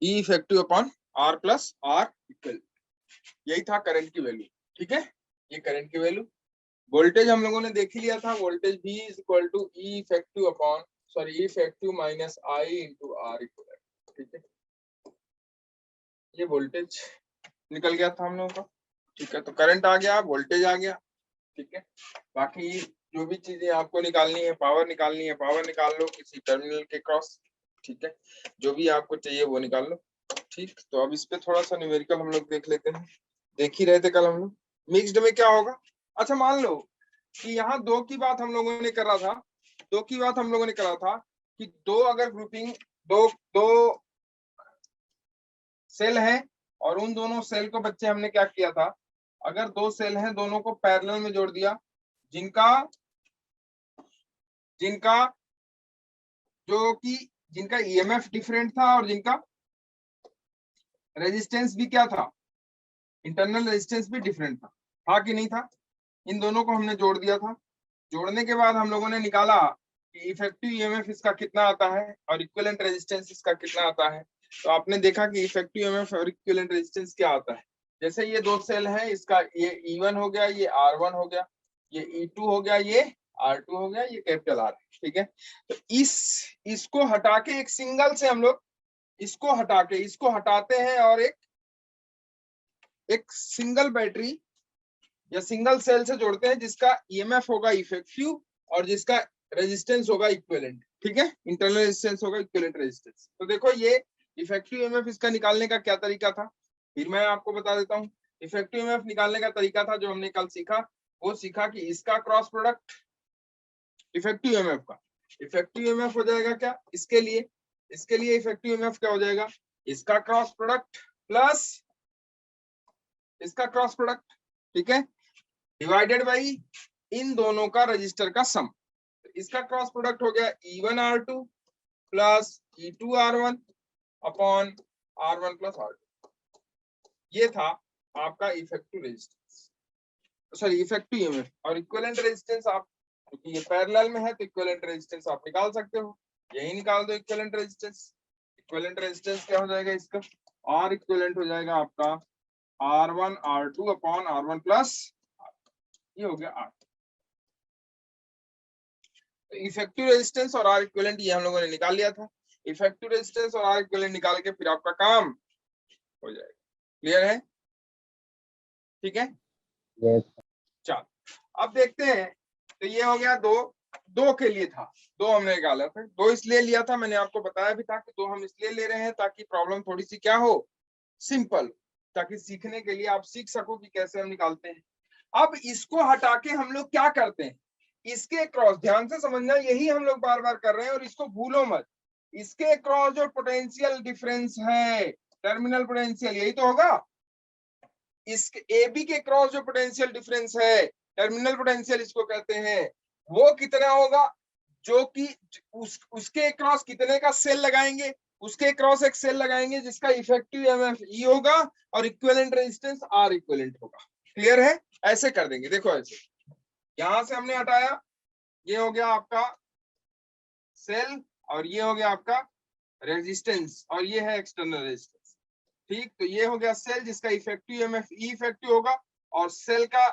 ई effective upon R plus R equal, यही था current की वैल्यू। ठीक है, ये करंट की वैल्यू। वोल्टेज हम लोगों ने देख ही लिया था, voltage V is equal to E effective upon E effective minus I into R equal. ठीक है, ये वोल्टेज निकल गया था हम लोगों का। ठीक है, तो करंट आ गया, वोल्टेज आ गया। ठीक है, बाकी जो भी चीजें आपको निकालनी है, पावर निकालनी है, पावर निकाल लो किसी टर्मिनल के क्रॉस। ठीक है, जो भी आपको चाहिए वो निकाल लो। ठीक, तो अब इस पे थोड़ा सा न्यूमेरिकल हम लोग देख लेते हैं। देख ही रहे थे कल हम लोग मिक्स्ड में क्या होगा। अच्छा, मान लो कि यहाँ दो की बात हम लोगों ने करा था, दो की बात हम लोगों ने करा था कि दो अगर ग्रुपिंग, दो दो सेल है और उन दोनों सेल को बच्चे हमने क्या किया था, अगर दो सेल हैं दोनों को पैरेलल में जोड़ दिया, जिनका जिनका जो कि जिनका ईएमएफ डिफरेंट था और जिनका रेजिस्टेंस भी क्या था, इंटरनल रेजिस्टेंस भी डिफरेंट था कि नहीं था। इन दोनों को हमने जोड़ दिया था। जोड़ने के बाद हम लोगों ने निकाला कि इफेक्टिव ईएमएफ इसका कितना आता है और इक्विवेलेंट रेजिस्टेंस इसका कितना आता है। तो आपने देखा कि इफेक्टिव ईएमएफ और इक्विवेलेंट रेजिस्टेंस क्या आता है। जैसे ये दो सेल है, इसका ये E1 हो गया, ये R1 हो गया, ये E2 हो गया, ये R2 हो गया, ये कैपिटल R है। ठीक है, तो इसको हटा के एक सिंगल से हम लोग इसको हटाते हैं और एक सिंगल बैटरी या सिंगल सेल से जोड़ते हैं जिसका ईएमएफ होगा इफेक्टिव और जिसका रेजिस्टेंस होगा इक्विवेलेंट। ठीक है, इंटरनल रेजिस्टेंस होगा इक्विवेलेंट रेजिस्टेंस। तो देखो ये इफेक्टिव ईएमएफ इसका निकालने का क्या तरीका था, फिर मैं आपको बता देता हूँ। इफेक्टिव ईएमएफ निकालने का तरीका था जो हमने कल सीखा, वो सीखा कि इसका क्रॉस प्रोडक्ट इफेक्टिव ईएमएफ का, इफेक्टिव ईएमएफ हो जाएगा क्या, इसके लिए इफेक्टिव ईएमएफ क्या हो जाएगा, इसका क्रॉस प्रोडक्ट प्लस इसका क्रॉस प्रोडक्ट। ठीक है, डिवाइडेड बाई इन दोनों का रजिस्टर का सम। इसका क्रॉस प्रोडक्ट हो गया E1 R2 plus E2 R1 upon R1 plus R2। ये था आपका effective resistance, sorry effective EMF. और इक्विवेलेंट रेजिस्टेंस आप, क्योंकि ये पैरेलल में है तो इक्विवेलेंट रेजिस्टेंस आप निकाल सकते हो, यही निकाल दो इक्विवेलेंट रेजिस्टेंस। इक्विवेलेंट रेजिस्टेंस क्या हो जाएगा इसका, R इक्विवेलेंट हो जाएगा आपका R1 R2 upon R1 plus, ये हो गया R। इफेक्टिव रेजिस्टेंस और आर इक्विवेलेंट ये हम लोगों ने निकाल लिया था। इफेक्टिव रेजिस्टेंस और आर इक्विवेलेंट निकाल के फिर आपका काम हो जाएगा। क्लियर है? ठीक है, चल अब देखते हैं। तो ये हो गया दो के लिए था, दो हमने निकाला था। दो इसलिए लिया था, मैंने आपको बताया भी था कि दो हम इसलिए ले रहे हैं ताकि प्रॉब्लम थोड़ी सी क्या हो, सिंपल, ताकि सीखने के लिए आप सीख सको कि कैसे हम निकालते हैं। अब इसको हटा के हम लोग क्या करते हैं, इसके क्रॉस, ध्यान से समझना, यही हम लोग बार बार कर रहे हैं और इसको भूलो मत। इसके क्रॉस जो पोटेंशियल डिफरेंस है, टर्मिनल पोटेंशियल, यही तो होगा। इस ए बी के क्रॉस जो पोटेंशियल डिफरेंस है, टर्मिनल पोटेंशियल इसको कहते हैं, वो कितना होगा, जो कि उसके क्रॉस कितने का सेल लगाएंगे, उसके क्रॉस एक सेल लगाएंगे जिसका इफेक्टिव ईएमएफ ई होगा और इक्विवेलेंट रेजिस्टेंस आर इक्विवेलेंट होगा। क्लियर है? ऐसे कर देंगे। देखो ऐसे, यहां से हमने हटाया, ये हो गया आपका सेल और ये हो गया आपका रेजिस्टेंस और ये है एक्सटर्नल रेजिस्टेंस। ठीक, तो ये हो गया सेल जिसका इफेक्टिव ईएमएफ ई इफेक्टिव होगा और सेल का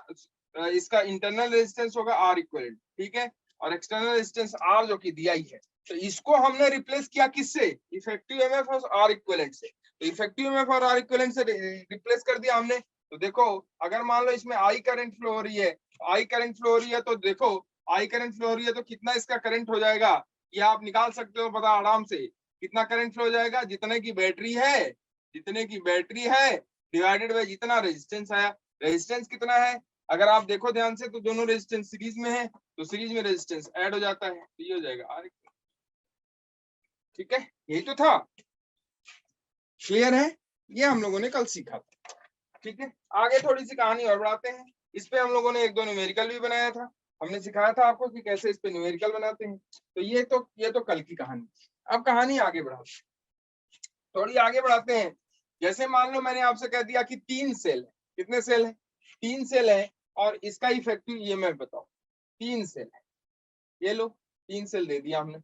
इसका इंटरनल रेजिस्टेंस होगा आर इक्विवेलेंट। ठीक है, और एक्सटर्नल रेजिस्टेंस आर जो कि दिया ही है। तो इसको हमने रिप्लेस किया किससे, इफेक्टिव ईएमएफ और आर इक्विवेलेंट से। तो इफेक्टिव ईएमएफ और आर इक्विवेलेंट से रिप्लेस कर दिया हमने। तो देखो, अगर मान लो इसमें आई करंट फ्लो हो रही है, आई करंट फ्लो हो रही है, तो देखो आई करंट फ्लो हो रही है तो कितना इसका करंट हो जाएगा, ये आप निकाल सकते हो पता आराम से। कितना करंट फ्लो हो जाएगा, जितने की बैटरी है डिवाइडेड बाय जितना रेजिस्टेंस आया। रेजिस्टेंस कितना है, अगर आप देखो ध्यान से तो दोनों रेजिस्टेंस सीरीज में है, तो सीरीज में रेजिस्टेंस ऐड हो जाता है, तो ये हो जाएगा आर। ठीक है, यही तो था। क्लियर है? ये हम लोगों ने कल सीखा था। ठीक है, आगे थोड़ी सी कहानी और बढ़ाते हैं। इस पे हम लोगों ने एक दो न्यूमेरिकल भी बनाया था, हमने सिखाया था आपको कि कैसे इस पे न्यूमेरिकल बनाते हैं। तो ये तो कल की कहानी। अब कहानी आगे बढ़ाते हैं, थोड़ी आगे बढ़ाते हैं। जैसे मान लो मैंने आपसे कह दिया कि 3 सेल है, कितने सेल है, 3 सेल है और इसका इफेक्टिव ईएमएफ बताओ। 3 सेल है, ये लो 3 सेल दे दिया हमने,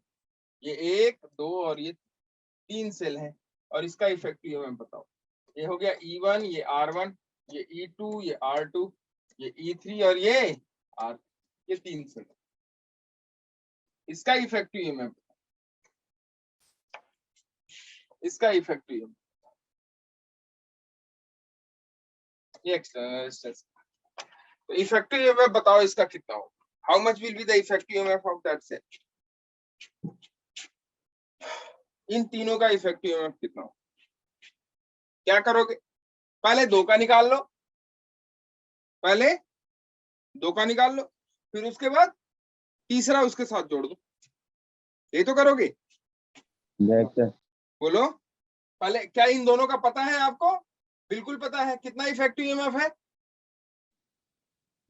ये 1 2 और ये 3 सेल है। और इसका इफेक्टिव ईएमएफ बताओ। ये हो गया E1, ये R1, ये E2, ये R2, ये E3 और ये R, ये 3 से। इसका इफेक्टिव ईएमएफ, इसका इफेक्टिव ईएमएफ, ये एक्सटर्नल। तो इफेक्टिव ईएमएफ बताओ इसका कितना हो, how much will be the effective EMF of that cell. इन तीनों का इफेक्टिव ईएमएफ कितना हो, क्या करोगे? पहले 2 का निकाल लो, पहले 2 का निकाल लो, फिर उसके बाद तीसरा उसके साथ जोड़ दो, ये तो करोगे? बोलो पहले, क्या इन दोनों का पता है आपको? बिल्कुल पता है। कितना इफेक्टिव ईएमएफ है?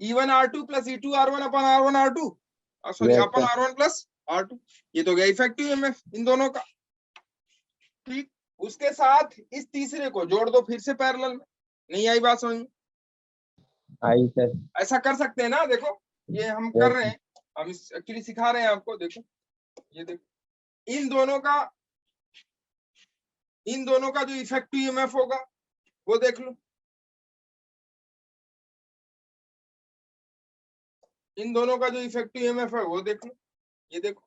E1 R2 plus E2 R1 अपन R1 R2, सॉरी अपन R1 प्लस R2, ये तो गया इफेक्टिव ईएमएफ इन दोनों का। ठीक, उसके साथ इस तीसरे को जोड़ दो फिर से पैरेलल में। नहीं आई बात समझ में? आई सर। ऐसा कर सकते हैं ना, देखो ये हम कर रहे हैं, हम एक्चुअली सिखा रहे हैं आपको। देखो ये देखो, इन दोनों का जो इफेक्टिव ईएमएफ होगा वो देख लो, इन दोनों का जो इफेक्टिव ईएमएफ है वो देख लो, ये देखो।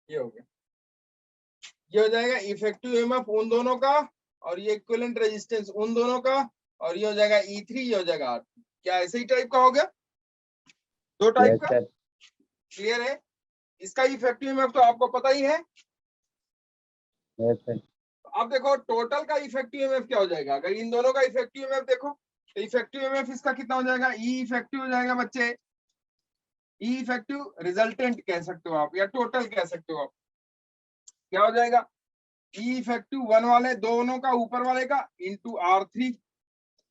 ये हो गया, ये हो जाएगा इफेक्टिव ईएमएफ उन दोनों का, और ये इक्विवेलेंट रेजिस्टेंस उन दोनों का, और ये हो जाएगा E3, ये हो जाएगा R3। क्या ऐसे ही टाइप का हो गया? 2 टाइप का, क्लियर है? इसका इफेक्टिव ईएमएफ तो आपको पता ही है। अब देखो टोटल का इफेक्टिव ईएमएफ क्या हो जाएगा, अगर इन दोनों का इफेक्टिव ईएमएफ देखो, तो इफेक्टिव ईएमएफ इसका कितना हो जाएगा? ई इफेक्टिव हो जाएगा बच्चे, ई इफेक्टिव रिजल्टेंट कह सकते हो आप, या टोटल कह सकते हो आप। क्या हो जाएगा? ई इफेक्टिव 1 वाले दोनों का, ऊपर वाले का, into R3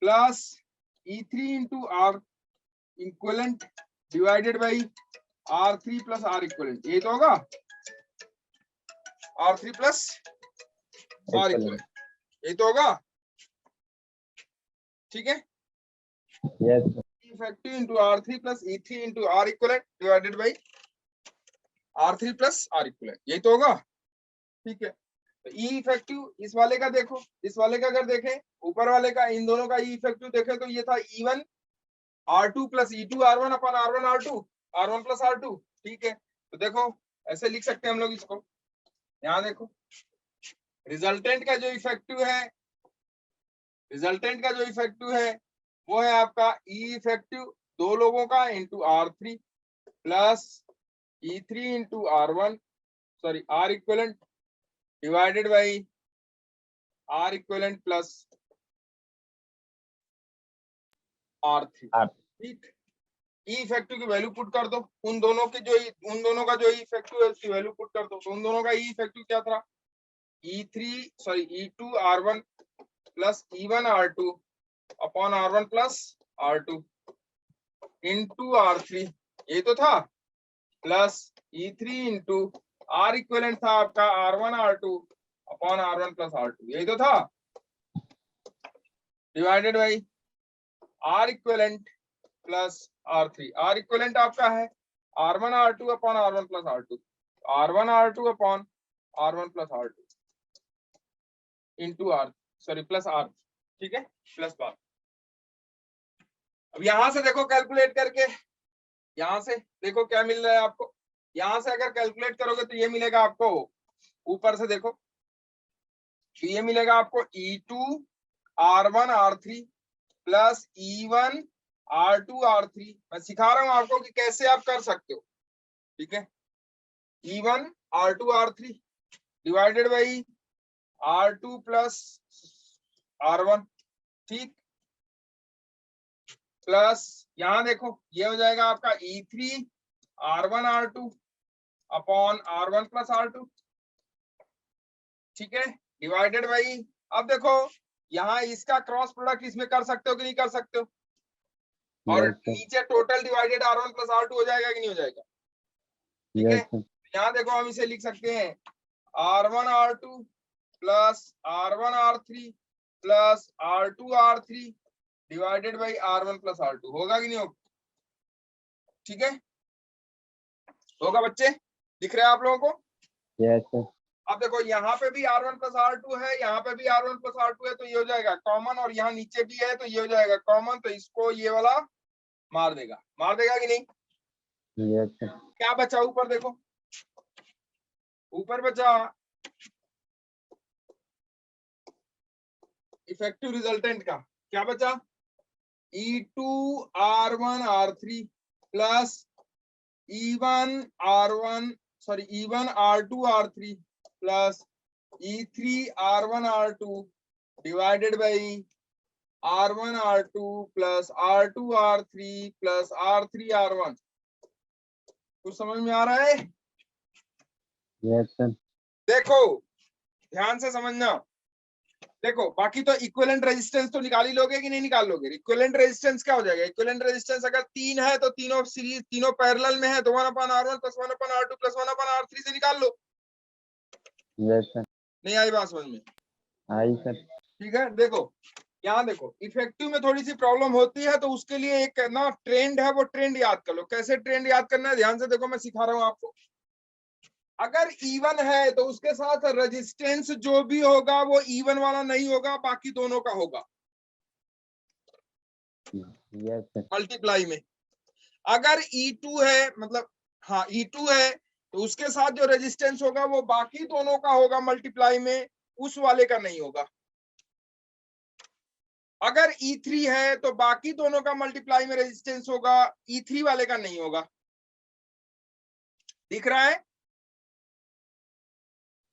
plus E3 into R equivalent divided by R3 plus R equivalent, ये तो होगा R3 प्लस R इक्विवेलेंट, ये तो होगा। ठीक है, effective into R3 plus E3 into R equivalent divided by R3 plus R equivalent, यही तो होगा। ठीक है, तो ई इफेक्टिव इस वाले का देखो, इस वाले का अगर देखें, ऊपर वाले का, इन दोनों का ई इफेक्टिव देखें तो ये था E1 R2 plus E2 R1 अपन R1 R2, R1 plus R2। ठीक है, तो देखो ऐसे लिख सकते हैं हम लोग इसको। यहाँ देखो रिजल्टेंट का जो इफेक्टिव है, रिजल्टेंट का जो इफेक्टिव है वो है आपका ई इफेक्टिव 2 लोगों का into R3 plus E3 into R1, sorry R equivalent divided by R equivalent plus R3। ठीक, ई इफेक्टिव की वैल्यू पुट कर दो, उन दोनों का जो ई इफेक्टिव है उसकी वैल्यू पुट कर दो। तो उन दोनों का ई इफेक्टिव क्या था? E2 R1 plus E1 R2 upon R1 plus R2 into R3, ये तो था, plus E3 into R equivalent था आपका R1 R2 upon R1 plus R2, यही तो था, divided by R equivalent plus R3। R equivalent आपका है R1 R2 upon R1 plus R2, R1 R2 upon R1 plus R2 into R, sorry plus R। ठीक है, plus बार। अब यहां से देखो कैलकुलेट करके, यहां से देखो क्या मिल रहा है आपको। यहां से अगर कैलकुलेट करोगे तो ये मिलेगा आपको, ऊपर से देखो तो ये मिलेगा आपको E2 R1 R3 plus E1 R2 R3। मैं सिखा रहा हूं आपको कि कैसे आप कर सकते हो। ठीक है, E1 R2 R3 divided by R2 plus R1। ठीक, प्लस यहां देखो ये हो जाएगा आपका E3 R1 R2 upon R1 plus R2। ठीक है, डिवाइडेड बाई, अब देखो यहाँ इसका क्रॉस प्रोडक्ट इसमें कर सकते हो कि नहीं कर सकते हो, और नीचे total divided R1 plus R2 हो जाएगा कि नहीं हो जाएगा? ठीक है, Yes, sir. यहाँ देखो हम इसे लिख सकते हैं R1R2 plus R1R3 plus R2R3 divided by R1 plus R2, होगा कि नहीं होगा? ठीक है, होगा बच्चे, दिख रहा है आप लोगों को? Yes, sir. अब देखो यहाँ पे भी R1 प्लस R2 है, यहाँ पे भी R1 प्लस R2 है, तो ये हो जाएगा कॉमन, और यहाँ नीचे भी है तो ये हो जाएगा कॉमन, तो इसको ये वाला मार देगा कि नहीं? Yes, sir. क्या बचा ऊपर देखो, ऊपर बचा इफेक्टिव रिजल्टेंट का, क्या बचा? E2R1R3 plus E1R2R3 plus E3R1R2 divided by R1R2 plus R2R3 plus R3R1। कुछ समझ में आ रहा है? Yes, sir. देखो ध्यान से समझना, देखो बाकी तो इक्विवेलेंट रेजिस्टेंस तो निकाल ही लोगे कि नहीं निकाल लोगे? इक्विवेलेंट रेजिस्टेंस क्या हो जाएगा? इक्विवेलेंट रेजिस्टेंस अगर 3 है तो तीनों सीरीज, तीनों पैरेलल में है, तो 1/R1 plus 1/R2 plus 1/R3 से निकाल लो। Yes, sir. नहीं आई बात समझ में? आई सर। ठीक है, देखो यहाँ देखो इफेक्टिव में थोड़ी सी प्रॉब्लम होती है, तो उसके लिए एक ना ट्रेंड है, वो ट्रेंड याद कर लो। कैसे ट्रेंड याद करना है, ध्यान से देखो, मैं सिखा रहा हूँ आपको। अगर E1 है तो उसके साथ रेजिस्टेंस जो भी होगा वो E1 वाला नहीं होगा, बाकी दोनों का होगा यस सर। मल्टीप्लाई में। अगर E2 है, मतलब हाँ E2 है, तो उसके साथ जो रेजिस्टेंस होगा वो बाकी दोनों का होगा मल्टीप्लाई में, उस वाले का नहीं होगा। अगर E3 है तो बाकी दोनों का मल्टीप्लाई में रेजिस्टेंस होगा, E3 वाले का नहीं होगा। दिख रहा है?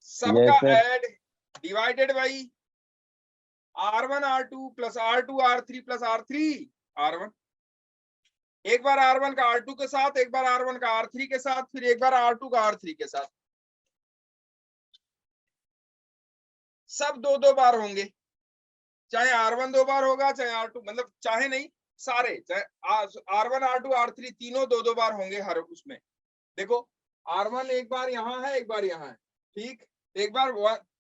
सबका add divided by R1 R2 plus R2 R3 plus R3 R1। एक बार R1 का R2 के साथ, एक बार R1 का R3 के साथ, फिर एक बार R2 का R3 के साथ, सब दो दो बार होंगे। चाहे R1 दो बार होगा, चाहे R2, मतलब चाहे नहीं, सारे, चाहे R1 R2 R3 तीनों दो दो बार होंगे हर उसमें। देखो R1 एक बार यहाँ है, एक बार यहाँ है, ठीक, एक बार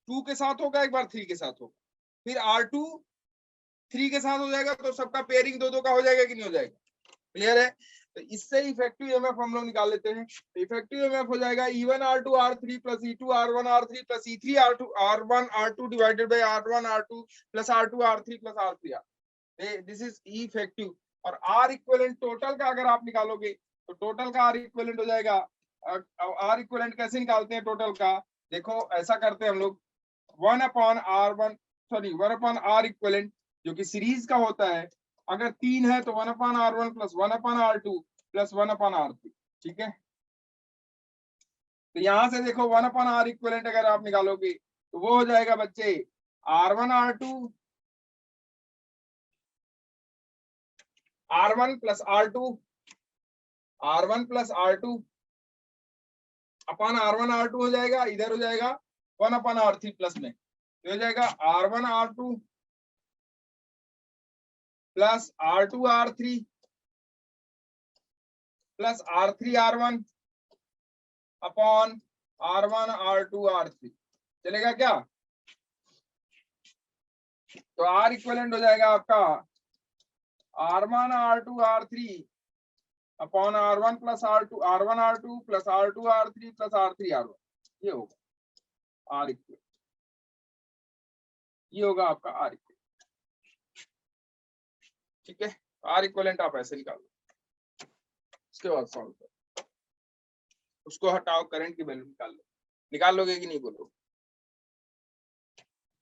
2 के साथ होगा, एक बार 3 के साथ होगा, फिर R2 3 के साथ हो जाएगा, तो सबका पेयरिंग दो दो का हो जाएगा कि नहीं हो जाएगा? क्लियर है? तो इससे इफेक्टिव ईएमएफ हम लोग निकाल लेते हैं। तो इफेक्टिव ईएमएफ हो जाएगा E1 R2 R3 plus E2 R1 R3 plus E3 R1 R2 divided by R1 R2 plus R2 R3 plus R3 R। This is effective. और R इक्विवेलेंट टोटल का अगर आप निकालोगे तो टोटल का R इक्विवेलेंट हो जाएगा। R इक्विवेलेंट कैसे निकालते हैं टोटल का? देखो ऐसा करते हैं हम लोग, 1/R इक्विवेलेंट जो कि सीरीज का होता है, अगर 3 है तो 1/R1 plus 1/R2 plus 1/R3। ठीक है, तो यहां से देखो 1/R इक्विवेलेंट अगर आप निकालोगे तो वो हो जाएगा बच्चे R1 प्लस R2 अपन R1 R2 हो जाएगा, इधर हो जाएगा 1/R3 प्लस में, तो हो जाएगा R1 R2 plus R2 R3 plus R3 R1 upon R1 R2 R3। चलेगा क्या? तो R इक्विवेलेंट हो जाएगा आपका R1 R2 R3 upon R1 plus R2 R1 R2 plus R2 R3 plus R3 R1। ये होगा R इक्विवेलेंट, ये होगा आपका R इक्विवेलेंट। ठीक है, R इक्विवेलेंट आप ऐसे निकालो, उसके बाद सॉल्व करो, उसको हटाओ, करंट की वैल्यू निकाल लोगे कि नहीं बोलो?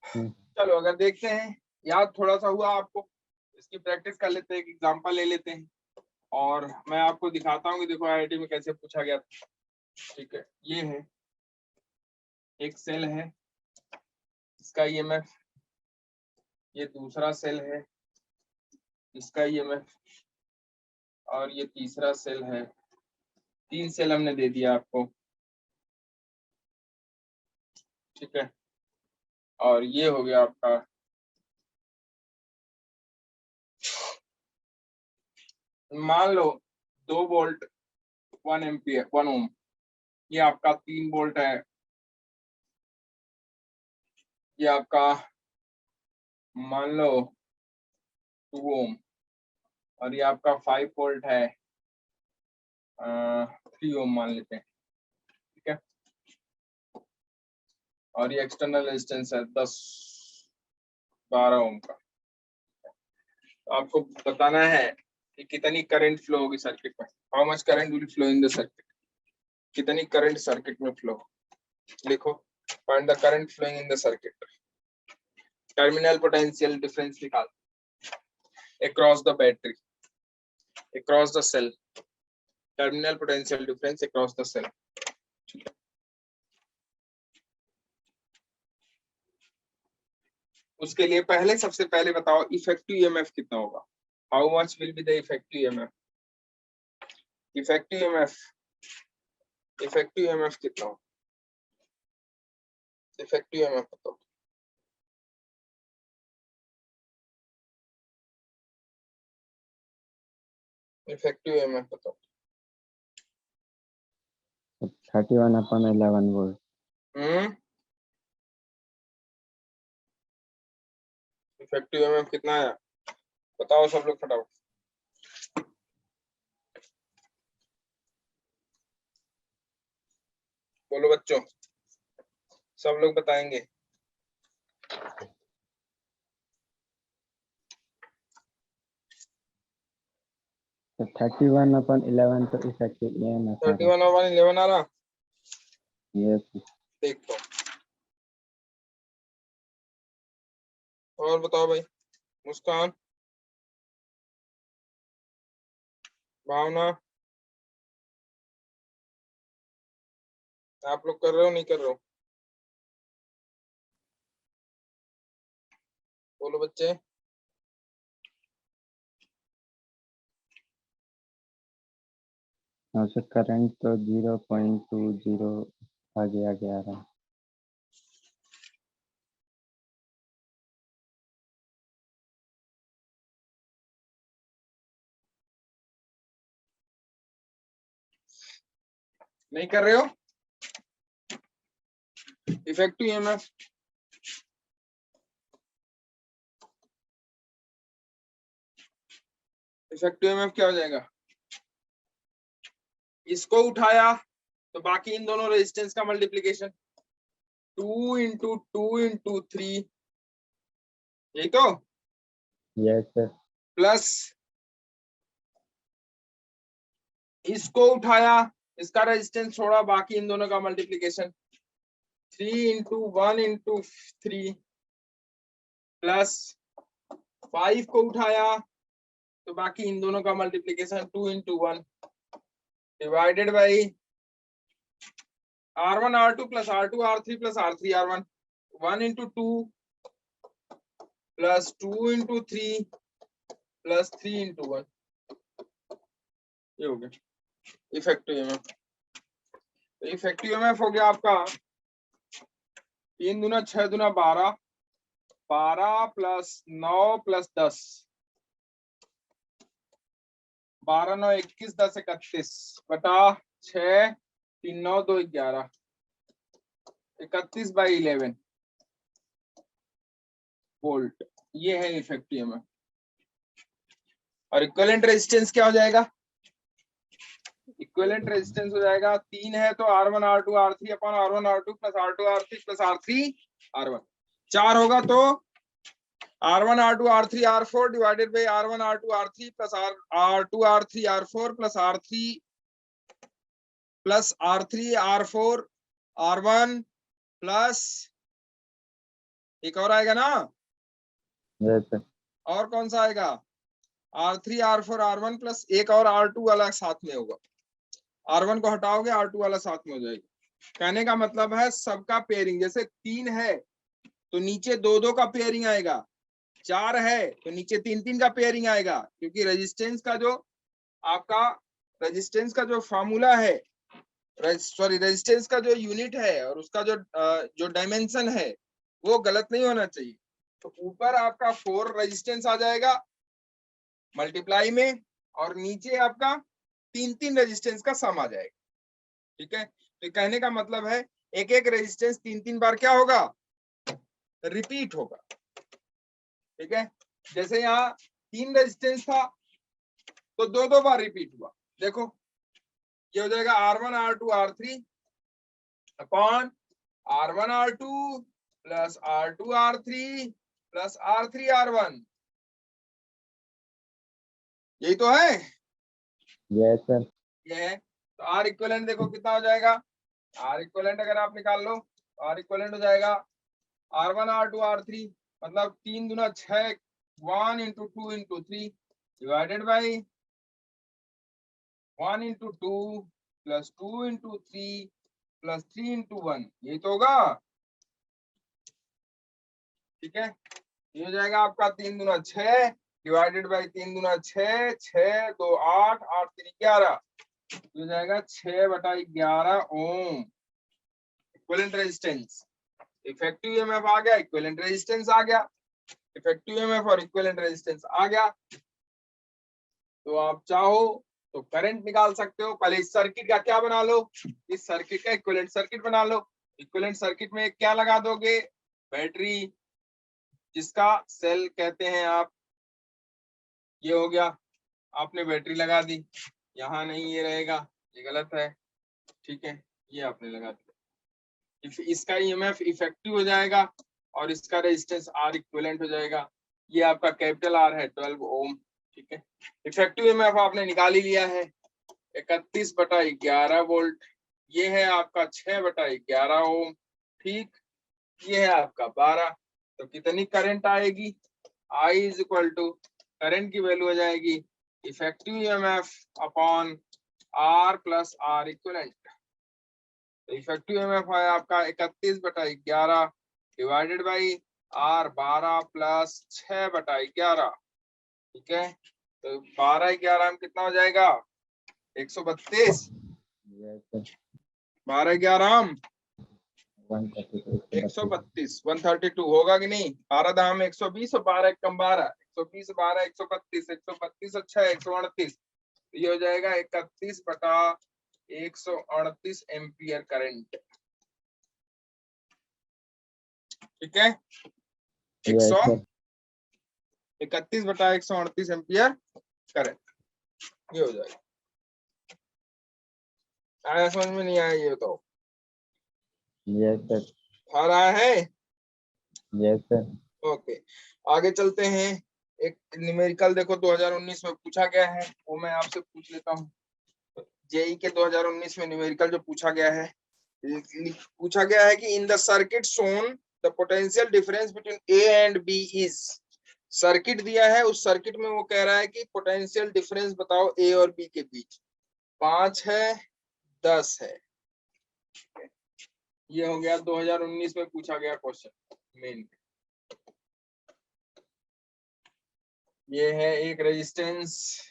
चलो अगर देखते हैं, याद थोड़ा सा हुआ आपको, इसकी प्रैक्टिस कर लेते हैं, एक एग्जांपल ले लेते हैं और मैं आपको दिखाता हूँ कि देखो आईआईटी में कैसे पूछा गया था। ठीक है, ये है एक सेल है, इसका ईएमएफ, ये दूसरा सेल है, इसका ईएमएफ, और ये तीसरा सेल है। 3 सेल हमने दे दिया आपको। ठीक है, और ये हो गया आपका मान लो 2 वोल्ट 1 एम्पियर 1 ओम, ये आपका 3 वोल्ट है, ये आपका मान लो 2 ओम, और ये आपका 5 वोल्ट है, 3 ओम मान लेते हैं, ठीक है। और ये एक्सटर्नल रेजिस्टेंस है 12 ओम का। तो आपको बताना है कि कितनी करंट फ्लो होगी सर्किट में, how much current will flow in the circuit, कितनी करंट सर्किट में फ्लो। लिखो, find the current flowing in the circuit, terminal potential difference निकाल, across the battery, across the cell, terminal potential difference across the cell। उसके लिए पहले सबसे पहले बताओ इफेक्टिव ईएमएफ कितना होगा, how much will be the effective EMF, effective EMF, effective EMF कितना होगा, इफेक्टिव ईएमएफ बताओ। इफेक्टिव ईएमएफ बताओ। 31/11 वोल्ट। इफेक्टिव ईएमएफ कितना है बताओ सब लोग फटाफट, बोलो बच्चों, सब लोग बताएंगे। 31/11 तो इफेक्टिव ईएमएफ आ रहा 31/11 आ रहा, है। यस देखो। और बताओ भाई, मुस्कान, भावना, आप लोग कर रहे हो नहीं कर रहे हो, बोलो बच्चे। सर करंट तो 0.20 आगे आ रहा है। नहीं कर रहे हो, इफेक्टिव ईएमएफ इफेक्टिव ईएमएफ क्या हो जाएगा, इसको उठाया तो बाकी इन दोनों रेजिस्टेंस का मल्टीप्लीकेशन 2 इंटू 2 इंटू 3, यही तो, यस सर। प्लस इसको उठाया, इसका रेजिस्टेंस छोड़ा, बाकी इन दोनों का मल्टीप्लीकेशन 3 इंटू 1 इंटू 3, प्लस 5 को उठाया तो बाकी इन दोनों का multiplication 2 into 1 divided by R1 R2 plus R2 R3 plus R3 R1, 1 into 2 plus 2 into 3 plus 3 into 1, ये हो गया इफेक्टिव ईएमएफ। तो इफेक्टिव ईएमएफ हो गया आपका 3 दूना 6 दूना 12, 12 प्लस 9 प्लस 10, 12 9 21 10 31 बटा 6, 3 9 2 11, 31/11 वोल्ट, ये है इफेक्टिव ईएमएफ। और इक्विवेलेंट रेजिस्टेंस क्या हो जाएगा, इक्विवेलेंट रेजिस्टेंस हो जाएगा 3 है तो R1 R2 R3 अपन R1 R2 plus R2 R3 plus R3 R1, 4 होगा तो R1 R2 R3 R4 divided by R1 R2 R3 plus R2 R3 R4 plus R3 R4 R1 plus एक और आएगा ना, यस सर। और कौन सा आएगा, R3 R4 R1 प्लस एक और R2 वाला साथ में होगा, R1 को हटाओगे R2 वाला साथ में हो जाएगा। कहने का मतलब है सबका पेयरिंग, जैसे 3 है तो नीचे 2 का पेयरिंग आएगा, 4 है तो नीचे 3 का पेयरिंग आएगा, क्योंकि रेजिस्टेंस का जो आपका रेजिस्टेंस का जो फॉर्मूला है, सॉरी रेजिस्टेंस का जो यूनिट है और उसका जो डायमेंशन है वो गलत नहीं होना चाहिए। तो ऊपर आपका 4 रेजिस्टेंस आ जाएगा मल्टीप्लाई में, और नीचे आपका 3 रेजिस्टेंस का सम आ जाएगा, ठीक है। तो कहने का मतलब है एक एक रेजिस्टेंस 3-3 बार क्या होगा, रिपीट होगा। ठीक है, जैसे यहाँ 3 रेजिस्टेंस था तो 2-2 बार रिपीट हुआ। देखो ये हो जाएगा R1 R2 R3 upon R1 R2 plus R2 R3 plus R3 R1, यही तो है। Yes sir. ये है तो R इक्विवेलेंट देखो कितना हो जाएगा, R इक्विवेलेंट अगर आप निकाल लो तो R इक्विवेलेंट हो जाएगा R1 R2 R3 मतलब 3 दूना 6, 1 into 2 into 3 divided by 1 into 2 plus 2 into 3 plus 3 into 1, यही तो होगा। ठीक है, ये हो जाएगा आपका 3 दूना 6 डिवाइडेड बाई 3 दूना 6, 6 2 8, 8 3 11, हो जाएगा 6/11 ओम इक्विवेलेंट रेजिस्टेंस। इफेक्टिव ईएमएफ आ गया, इक्विवेलेंट रेजिस्टेंस आ गया, इफेक्टिव ईएमएफ और इक्विवेलेंट रेजिस्टेंस आ गया। तो आप चाहो तो करंट निकाल सकते हो। पहले इस सर्किट का क्या बना लो, इस सर्किट का इक्विवेलेंट सर्किट बना लो। इक्विवेलेंट सर्किट में क्या लगा दोगे, बैटरी, जिसका सेल कहते हैं आप। ये हो गया, आपने बैटरी लगा दी, यहाँ नहीं ये रहेगा, ये गलत है। ठीक है, ये आपने लगा दिया, इसका ईएमएफ इफेक्टिव हो जाएगा और इसका रेजिस्टेंस आर इक्विवेलेंट हो जाएगा। ये आपका कैपिटल आर है 12 ओम। ठीक है, इफेक्टिव ईएमएफ आपने निकाल ही लिया है 31/11 वोल्ट, ये है आपका 6/11 ओम। ठीक, ये है आपका 12, तो कितनी करंट आएगी, I is equal to current की वैल्यू हो जाएगी effective EMF upon R plus R equivalent. तो इफेक्टिव ईएमएफ है आपका 31/11 डिवाइडेड बाई आर 12 प्लस 6/11। ठीक है, तो 12/11 में कितना हो जाएगा 132, यस सर। 12/11 132 132 होगा कि नहीं, 12 दाम 120 और 12 कम 12, 120 12 132, 132 अच्छा 138, ये हो जाएगा 31/138 एम्पियर करंट। ठीक है, यस सर। 31/138 एम्पियर करंट, ये हो जाएगा। आया समझ में, नहीं आया ये तो यस सर। आ रहा है। Yes sir. ओके, आगे चलते हैं। एक न्यूमेरिकल देखो 2019 में पूछा गया है, वो मैं आपसे पूछ लेता हूँ। जेई के 2019 में न्यूमेरिकल जो पूछा गया है कि in the circuit shown the potential difference between A and B is. Circuit दिया है, उस सर्किट में वो कह रहा है कि पोटेंशियल डिफरेंस बताओ ए और बी के बीच, 5 है 10 है। ये हो गया 2019 में पूछा गया क्वेश्चन मेन। ये है एक रेजिस्टेंस,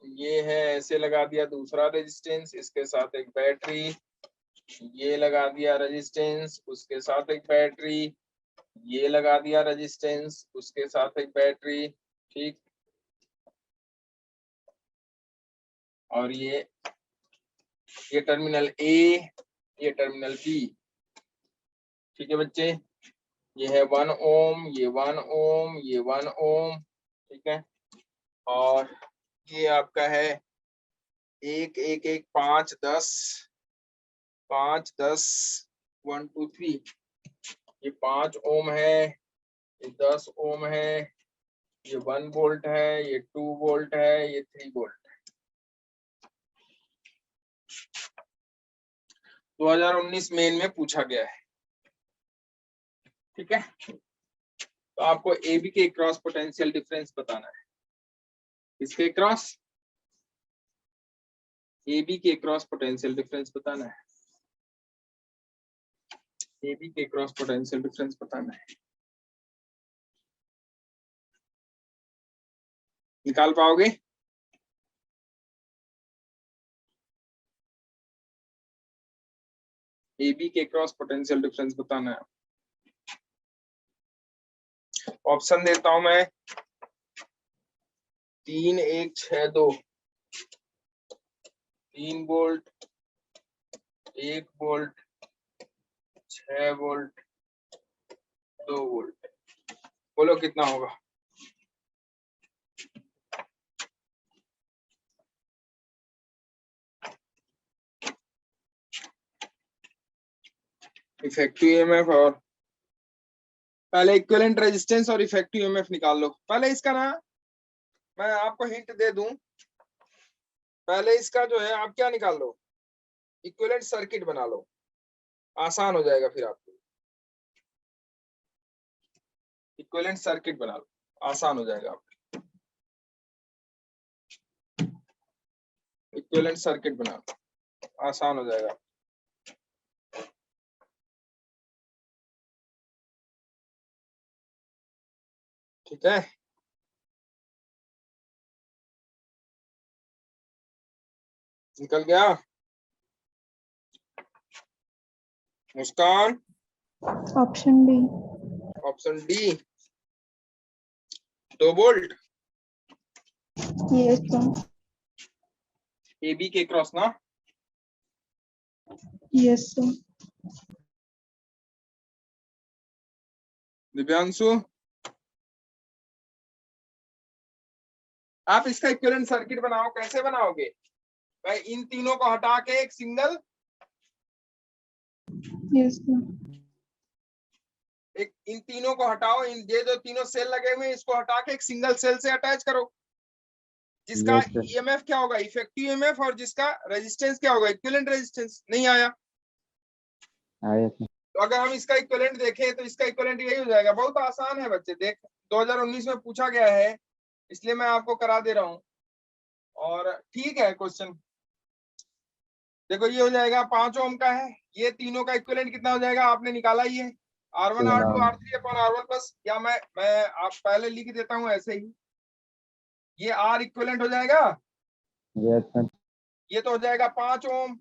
ये है ऐसे लगा दिया दूसरा रेजिस्टेंस, इसके साथ एक बैटरी, ये लगा दिया रेजिस्टेंस, उसके साथ एक बैटरी, ये लगा दिया रेजिस्टेंस, उसके साथ एक बैटरी। ठीक, और ये टर्मिनल ए, ये टर्मिनल बी। ठीक है बच्चे, ये है 1 ओम, ये 1 ओम, ये 1 ओम। ठीक है, और ये आपका है 1 1 1 5 10 5 10 1 2 3, ये 5 ओम है, ये 10 ओम है, ये 1 वोल्ट है, ये 2 वोल्ट है, ये 3 वोल्ट। 2019 मेन में पूछा गया है। ठीक है, तो आपको ए बी के क्रॉस पोटेंशियल डिफरेंस बताना है। इसके क्रॉस, ए बी के क्रॉस पोटेंशियल डिफरेंस बताना है, ए बी के क्रॉस पोटेंशियल डिफरेंस बताना है। निकाल पाओगे? ए बी के क्रॉस पोटेंशियल डिफरेंस बताना है। ऑप्शन देता हूं मैं, 3 1 6 2, 3 वोल्ट, 1 वोल्ट, 6 वोल्ट, 2 वोल्ट। बोलो कितना होगा? इफेक्टिव ईएमएफ और पहले इक्विवेलेंट रेजिस्टेंस और इफेक्टिव ईएमएफ निकाल लो। पहले इसका ना मैं आपको हिंट दे दूं, पहले इसका जो है आप क्या निकाल लो, इक्विवेलेंट सर्किट बना लो, आसान हो जाएगा फिर आपको। इक्विवेलेंट सर्किट बना लो, आसान हो जाएगा आपको। इक्विवेलेंट सर्किट बना लो, आसान हो जाएगा। ठीक है, निकल गया? Muskaan? Option B. Option D 2 volt yes sir. A B के क्रॉस ना? Yes sir. दिव्यांशु, आप इसका इक्विवेलेंट सर्किट बनाओ। कैसे बनाओगे भाई? इन तीनों को हटा के एक सिंगल, यस सर। एक इन तीनों को हटाओ, इन ये जो तीनों सेल लगे हुए हैं इसको हटा के एक सिंगल सेल से अटैच करो, जिसका Yes, sir. ईएमएफ क्या होगा? इफेक्टिव ईएमएफ, और जिसका रेजिस्टेंस क्या होगा? Equivalent resistance. नहीं आया? आया था। तो अगर हम इसका इक्विवेलेंट देखें तो इसका इक्विवेलेंट यही हो जाएगा। बहुत आसान है बच्चे, देख 2019 में पूछा गया है, इसलिए मैं आपको करा दे रहा हूं। और ठीक है क्वेश्चन, देखो ये हो जाएगा 5 ओम का है, ये तीनों का इक्विवेलेंट कितना हो जाएगा? आपने निकाला ही है, R1 R2 R3 अपन R1 प्लस, या मैं आप पहले लिख देता हूं ऐसे ही, ये R इक्विवेलेंट हो जाएगा। Yes, sir. ये तो हो जाएगा 5 ओम,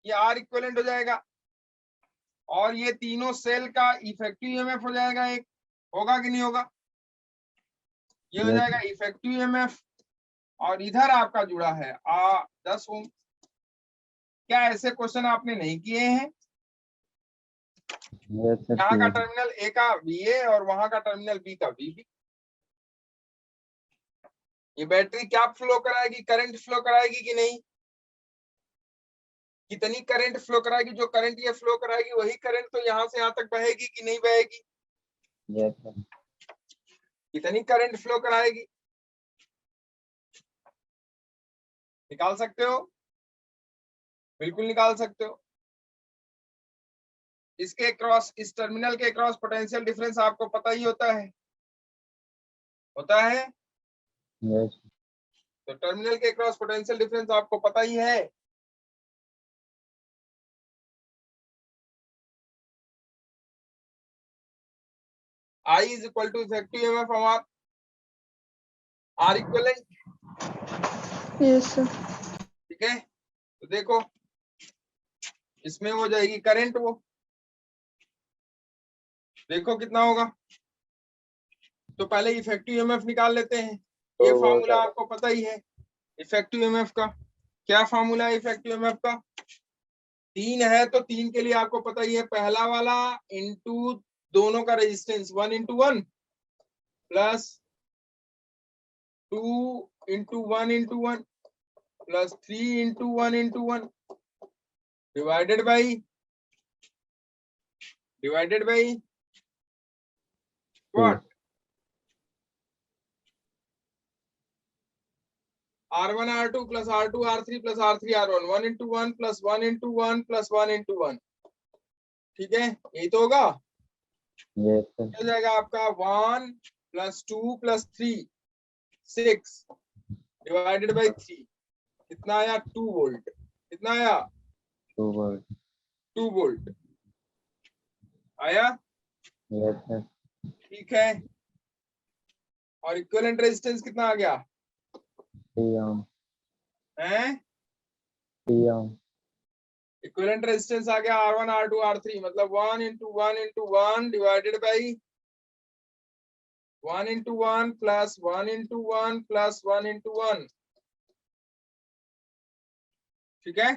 ये R इक्विवेलेंट हो जाएगा, और ये तीनों सेल का इफेक्टिव ईएमएफ हो जाएगा एक। होगा कि नहीं होगा? ये हो Yes, जाएगा इफेक्टिव ईएमएफ, और इधर आपका जुड़ा है 10 ओम। क्या ऐसे क्वेश्चन आपने नहीं किए हैं? yes, sir. यहाँ का किए। टर्मिनल ए का VA और वहां का टर्मिनल बी का VB। ये बैटरी क्या फ्लो कराएगी? करंट फ्लो कराएगी कि नहीं? कितनी करंट फ्लो कराएगी? जो करंट ये फ्लो कराएगी वही करंट तो यहाँ से यहाँ तक बहेगी कि नहीं बहेगी? Yes, sir. कितनी करंट फ्लो कराएगी? निकाल सकते हो? बिल्कुल निकाल सकते हो। इसके क्रॉस, इस टर्मिनल के क्रॉस पोटेंशियल डिफरेंस आपको पता ही होता है, होता है? Yes, तो टर्मिनल के क्रॉस पोटेंशियल डिफरेंस आपको पता ही है। I is equal to effective EMF हमारा R इक्विवेलेंट। Yes sir. ठीक है, तो देखो इसमें हो जाएगी करंट, वो देखो कितना होगा। तो पहले इफेक्टिव ईएमएफ निकाल लेते हैं। ये फार्मूला आपको पता ही है इफेक्टिव ईएमएफ का। क्या फार्मूला है इफेक्टिव ईएमएफ का? 3 है तो 3 के लिए आपको पता ही है, पहला वाला इंटू दोनों का resistance 1 into 1 plus 2 into 1 into 1 plus 3 into 1 into 1 divided by what? R1 R2 plus R2 R3 plus R3 R1, 1 into 1 plus 1 into 1 plus 1 into 1। ठीक है, यही तो होगा। yes, sir. हो जाएगा आपका 1 प्लस 2 प्लस 3 6 डिवाइडेड बाई 3, कितना आया? 2 वोल्ट। कितना आया? 2 volt. 2 वोल्ट आया। Yes, sir. ठीक है, और इक्विवेलेंट रेजिस्टेंस कितना आ गया 3 ohm. है? 3 ohm. इक्विवेलेंट रेजिस्टेंस आ गया R1 R2 R3, मतलब 1 into 1 into 1 divided by 1 into 1 plus 1 into 1 plus 1 into 1। ठीक है,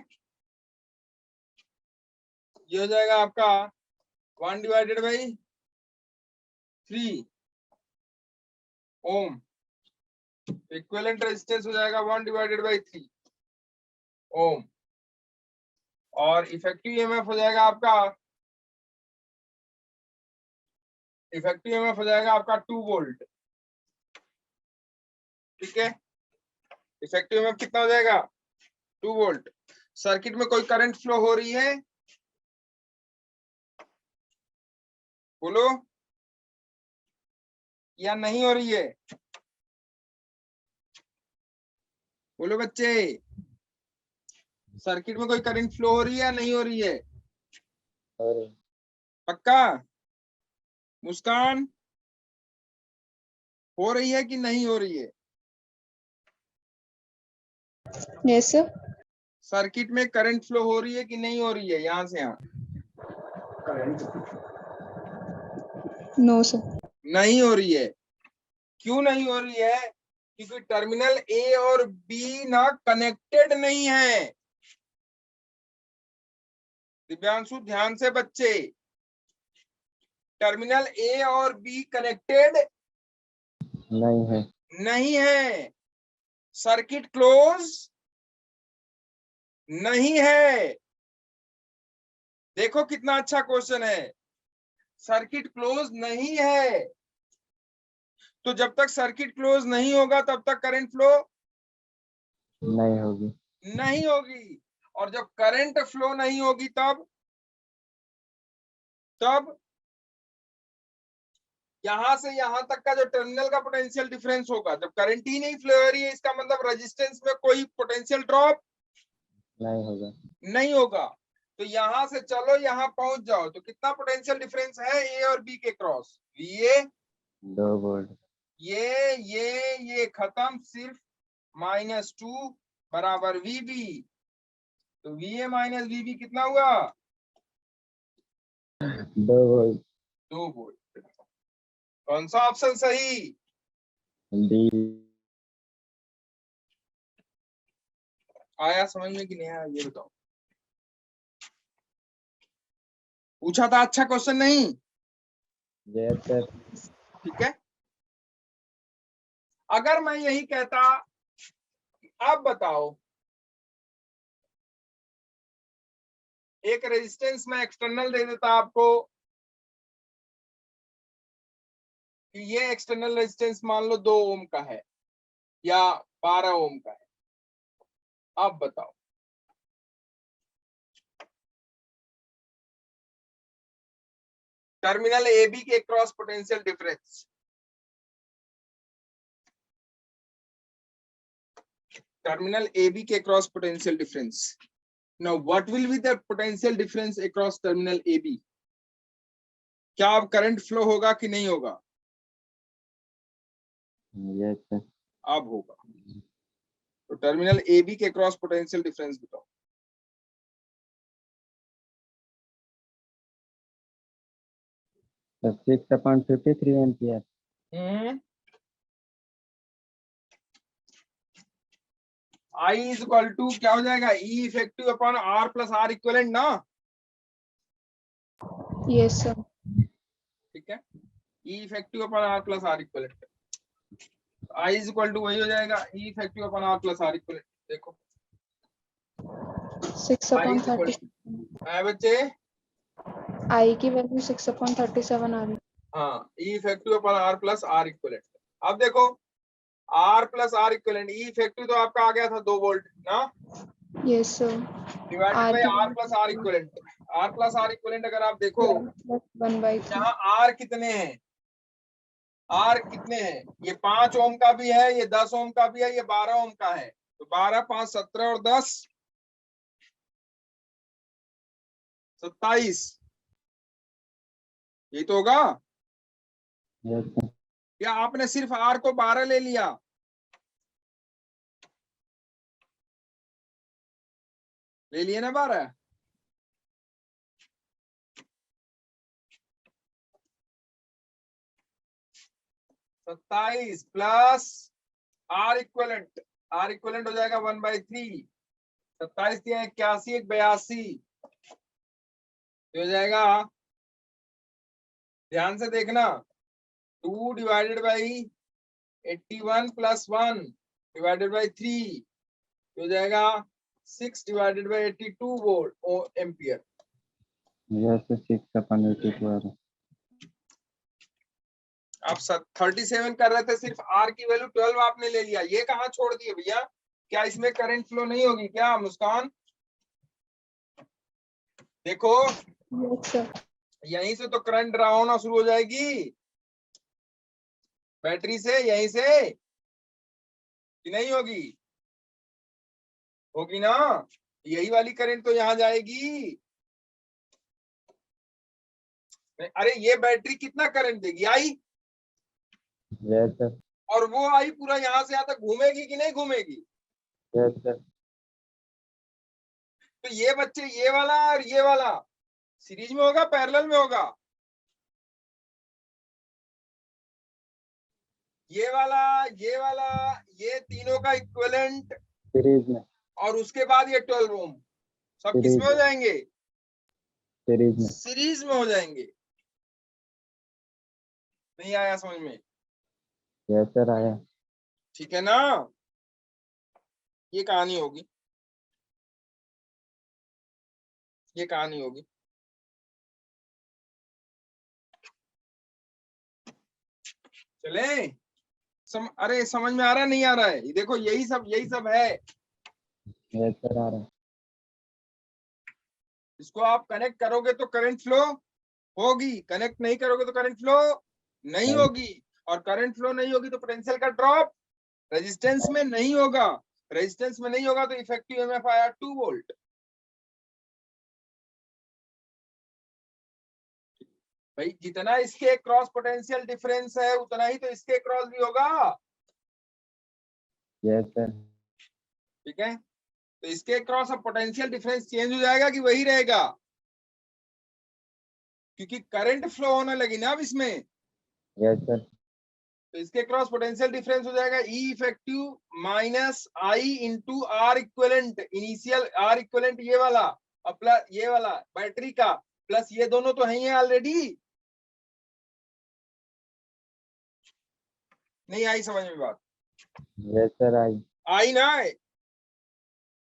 ये हो जाएगा आपका 1/3 ओम। इक्विवेलेंट रेजिस्टेंस हो जाएगा 1/3 ओम। और इफेक्टिव ईएमएफ हो जाएगा आपका 2 वोल्ट। ठीक है, इफेक्टिव ईएमएफ कितना हो जाएगा 2 वोल्ट। सर्किट में कोई करंट फ्लो हो रही है, बोलो, या नहीं हो रही है? बोलो बच्चे, सर्किट में कोई करंट फ्लो हो रही है या नहीं हो रही है? और पक्का? मुस्कान, हो रही है कि नहीं हो रही है? Yes sir. सर्किट में करंट फ्लो हो रही है कि नहीं हो रही है यहां से यहां? No sir. नहीं हो रही है। क्यों नहीं हो रही है? क्योंकि टर्मिनल ए और बी ना कनेक्टेड नहीं है। दिव्यांशु ध्यान से बच्चे, टर्मिनल ए और बी कनेक्टेड नहीं है। नहीं है। सर्किट क्लोज नहीं है। देखो कितना अच्छा क्वेश्चन है। सर्किट क्लोज नहीं है, तो जब तक सर्किट क्लोज नहीं होगा तब तक करंट फ्लो नहीं होगी। नहीं होगी। और जब करंट फ्लो नहीं होगी तब यहां से यहां तक का जो टर्मिनल का पोटेंशियल डिफरेंस होगा, जब करंट ही नहीं फ्लो हो रही है, इसका मतलब रेजिस्टेंस में कोई पोटेंशियल ड्रॉप नहीं होगा। नहीं होगा। तो यहां से चलो यहां पहुंच जाओ, तो कितना पोटेंशियल डिफरेंस है ए और बी के क्रॉस? ये 2 वोल्ट। ये खत्म, सिर्फ -2 बराबर वीबी। तो वीए माइनस वीबी कितना हुआ? 2 वोल्ट। 2 वोल्ट। कौन सा ऑप्शन सही? डी। आया समझ में कि नहीं आया ये बताओ। पूछा था अच्छा क्वेश्चन नहीं? Yes sir. ठीक है, अगर मैं यही कहता, अब बताओ, एक रेजिस्टेंस में एक्सटर्नल दे देता आपको कि ये एक्सटर्नल रेजिस्टेंस मान लो 2 ओम का है या 12 ओम का है, अब बताओ टर्मिनल ए बी के cross potential difference, terminal A B के cross potential difference. Now what will be the potential difference across terminal AB? क्या अब करंट फ्लो होगा कि नहीं होगा? Yes sir. अब होगा। तो टर्मिनल AB के क्रॉस पोटेंशियल डिफरेंस बताओ। तो 6/53 ampere. I is equal to क्या हो जाएगा? E effective upon R plus R equivalent ना? Yes sir. ठीक है, E effective upon R plus R equivalent. I is equal to वही हो जाएगा E effective upon R plus R equivalent. देखो 6/30 बच्चे, आई की वैल्यू 6/37 आ रही। हाँ, E effective upon R plus R equivalent. अब देखो R plus R equivalent, E effective तो आपका आ गया था 2 वोल्ट ना, yes sir. Divided by R plus R equivalent. R plus R equivalent अगर आप देखो, 1/3। यहाँ R कितने हैं? R कितने हैं? ये 5 ओम का भी है, ये 10 ओम का भी है, ये 12 ओम का है। तो 12, 5, 17 और 10 27, ये तो होगा। Yes sir. या आपने सिर्फ R को 12 ले लिया? ले लिए ना 12? सत्ताईस plus R equivalent, R equivalent हो जाएगा 1/3। 27 दिया 81, 1 82, हो जाएगा, ध्यान से देखना, 2 divided by 81 plus 1 divided by 3 हो जाएगा 6 divided by 82 volt ampere. Yes 6/82 आ रहा। आप 37 कर रहे थे, सिर्फ आर की वैल्यू 12 आपने ले लिया, ये कहाँ छोड़ दिए भैया? क्या इसमें करंट फ्लो नहीं होगी क्या मुस्कान? देखो Yes, sir. यहीं से तो करंट ड्रा होना शुरू हो जाएगी, बैटरी से, यहीं से कि नहीं होगी? होगी ना, यही वाली करंट तो यहाँ जाएगी। अरे ये बैटरी कितना करंट देगी? आई, यस सर। और वो आई पूरा यहाँ से यहाँ तक घूमेगी कि नहीं घूमेगी? Yes sir. तो ये बच्चे, ये वाला और ये वाला सीरीज में होगा, पैरेलल में होगा? ये वाला, ये वाला, ये तीनों का इक्विवेलेंट, सीरीज में। और उसके बाद ये 12 ओम, सब सीरीज किसमें हो जाएंगे? सीरीज में। सीरीज में हो जाएंगे। नहीं आया समझ में? यस सर आया। ठीक है ना, ये कहानी होगी, ये कहानी होगी। चले अरे समझ में आ रहा है नहीं आ रहा है? ये देखो यही सब है। यस सर आ रहा। इसको आप कनेक्ट करोगे तो करंट फ्लो होगी, कनेक्ट नहीं करोगे तो करंट फ्लो नहीं होगी, और करंट फ्लो नहीं होगी तो पोटेंशियल का ड्रॉप रेजिस्टेंस में नहीं होगा, रेजिस्टेंस में नहीं होगा तो इफेक्टिव ईएमएफ आया 2 वोल्ट। भाई जितना इसके क्रॉस पोटेंशियल डिफरेंस है उतना ही तो इसके क्रॉस भी होगा। Yes sir. ठीक है, तो इसके क्रॉस अब पोटेंशियल डिफरेंस चेंज हो जाएगा कि वही रहेगा? क्योंकि करंट फ्लो होने लगी ना अब इसमें। Yes sir. तो इसके क्रॉस पोटेंशियल डिफरेंस हो जाएगा E effective minus I into R equivalent, initial R equivalent ये वाला, और प्लस ये वाला बैटरी का, प्लस ये दोनों तो है ही ऑलरेडी। नहीं आई समझ में बात? Yes sir I. आई ना?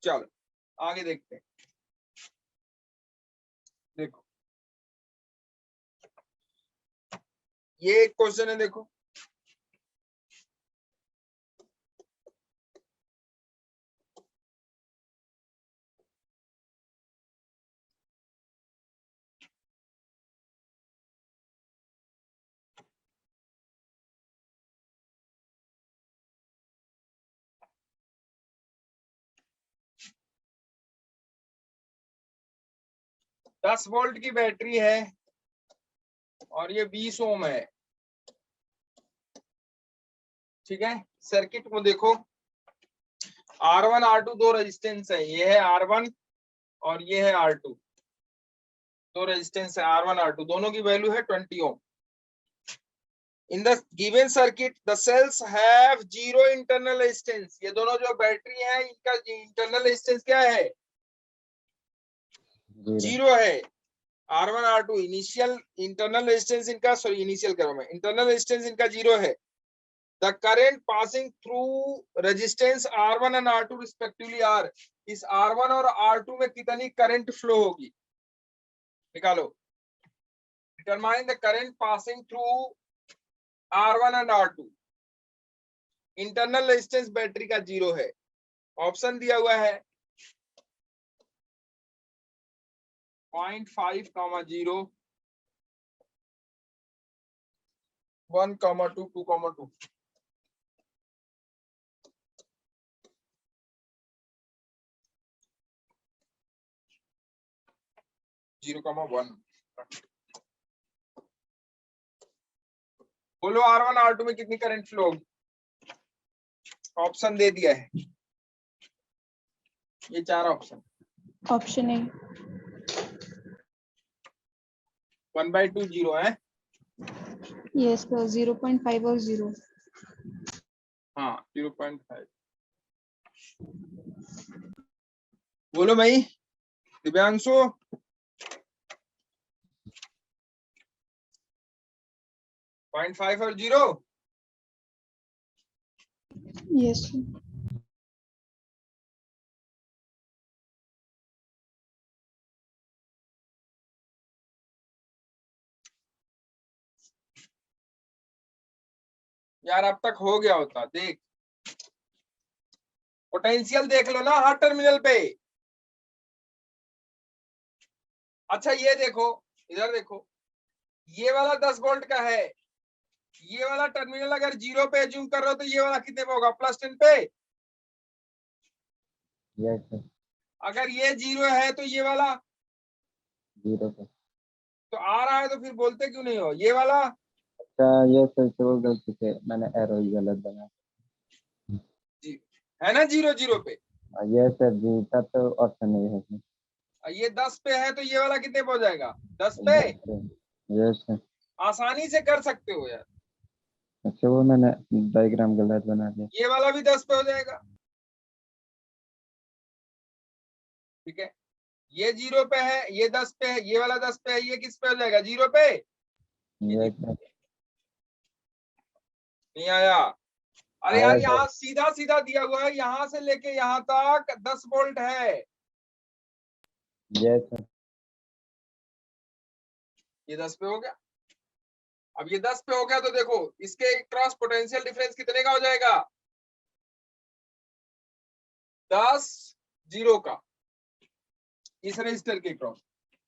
चलो आगे देखते हैं। देखो ये एक क्वेश्चन है, देखो दस वोल्ट की बैटरी है और ये 20 ओम है। ठीक है, सर्किट को देखो, R1 R2 दो रेजिस्टेंस है, ये है R1 और ये है R2, दो रेजिस्टेंस है R1 R2, दोनों की वैल्यू है 20 ohm. In the given circuit the cells have zero internal resistance, ये दोनों जो बैटरी है इनका इंटरनल रेजिस्टेंस क्या है? जीरो है। R1 R2 initial internal resistance इनका, सॉरी इनिशियल करो मैं, इंटरनल रेजिस्टेंस इनका जीरो है। The current passing through resistance R1 and R2 respectively are, इस R1 और R2 में कितनी करंट फ्लो होगी निकालो। Determine the current passing through R1 and R2, internal resistance battery का जीरो है, ऑप्शन दिया हुआ है 0.5, 0, 1, 2, 2, 2। Zero comma 1। बोलो R1 R2 में कितनी करंट फ्लो होगी? ऑप्शन दे दिया है, ये चार ऑप्शन। Option A. 1/2 जीरो है। Yes, sir. 0.5 or 0. हाँ 0.5। बोलो भाई दिव्यांशु, 0.5 और 0। Yes, sir. यार अब तक हो गया होता। देख पोटेंशियल देख लो ना हर टर्मिनल पे। अच्छा ये देखो, इधर देखो, ये वाला 10 वोल्ट का है, ये वाला टर्मिनल अगर 0 पे एज्यूम कर रहे हो तो ये वाला कितने पे होगा? +10 पे। यस सर, अगर ये 0 है तो ये वाला 0 पे। तो आ रहा है, तो फिर बोलते क्यों नहीं हो ये वाला? अच्छा ये सर, तो गलती से मैंने एरो ही गलत बना। जी है ना 0 0 पे। ये सर जी, तब तो ऑप्शन नहीं है सर। ये 10 पे है तो ये वाला कितने पे हो जाएगा? 10 पे। Yes sir. आसानी से कर सकते हो यार। अच्छा वो मैंने डायग्राम गलत बना दिया। ये वाला भी 10 पे हो जाएगा। ठीक है, ये 0 पे है, ये 10 पे है, ये वाला 10 पे है, ये किस पे हो जाएगा? 0 पे। Yes sir. नहीं आया? अरे आया यार सर। यहाँ सीधा सीधा दिया हुआ है, यहाँ से लेके यहाँ तक 10 वोल्ट है। Yes sir. ये 10 पे हो गया। अब ये 10 पे हो गया तो देखो इसके क्रॉस पोटेंशियल डिफरेंस कितने का हो जाएगा? 10 0 का इस रजिस्टर के क्रॉस।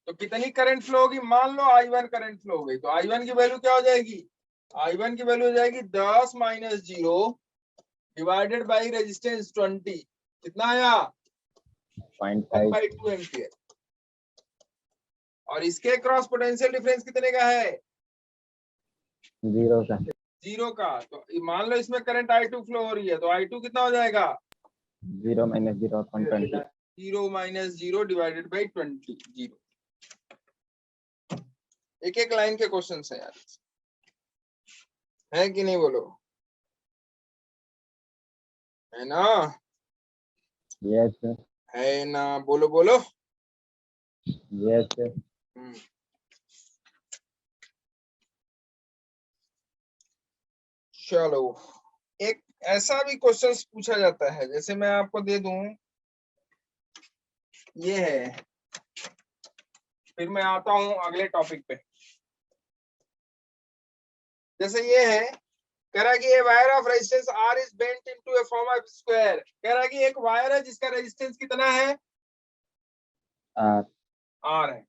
तो कितनी करंट फ्लो होगी? मान लो I1 करंट फ्लो हो गई, तो I1 की वैल्यू क्या हो जाएगी? I1 की वैल्यू हो जाएगी 10 - 0 डिवाइडेड बाई रेजिस्टेंस 20। कितना आया? 0.5। 1/2 एम्पियर। और इसके क्रॉस पोटेंशियल डिफरेंस कितने का है? 0 का। 0 का। तो मान लो इसमें करंट I2 फ्लो हो रही है, तो I2 कितना हो जाएगा? 0 - 0.20। 0 - 0 डिवाइडेड बाई 20। 0। एक एक लाइन के क्वेश्चन है यार, है कि नहीं बोलो? है ना? Yes sir. है ना? बोलो बोलो। Yes sir. चलो एक ऐसा भी क्वेश्चन पूछा जाता है, जैसे मैं आपको दे दूं, ये है, फिर मैं आता हूं अगले टॉपिक पे। जैसे ये है, कह रहा है कि a wire of resistance R is bent into a form of square. कह रहा है कि एक वायर है जिसका रेजिस्टेंस कितना है? R। R है।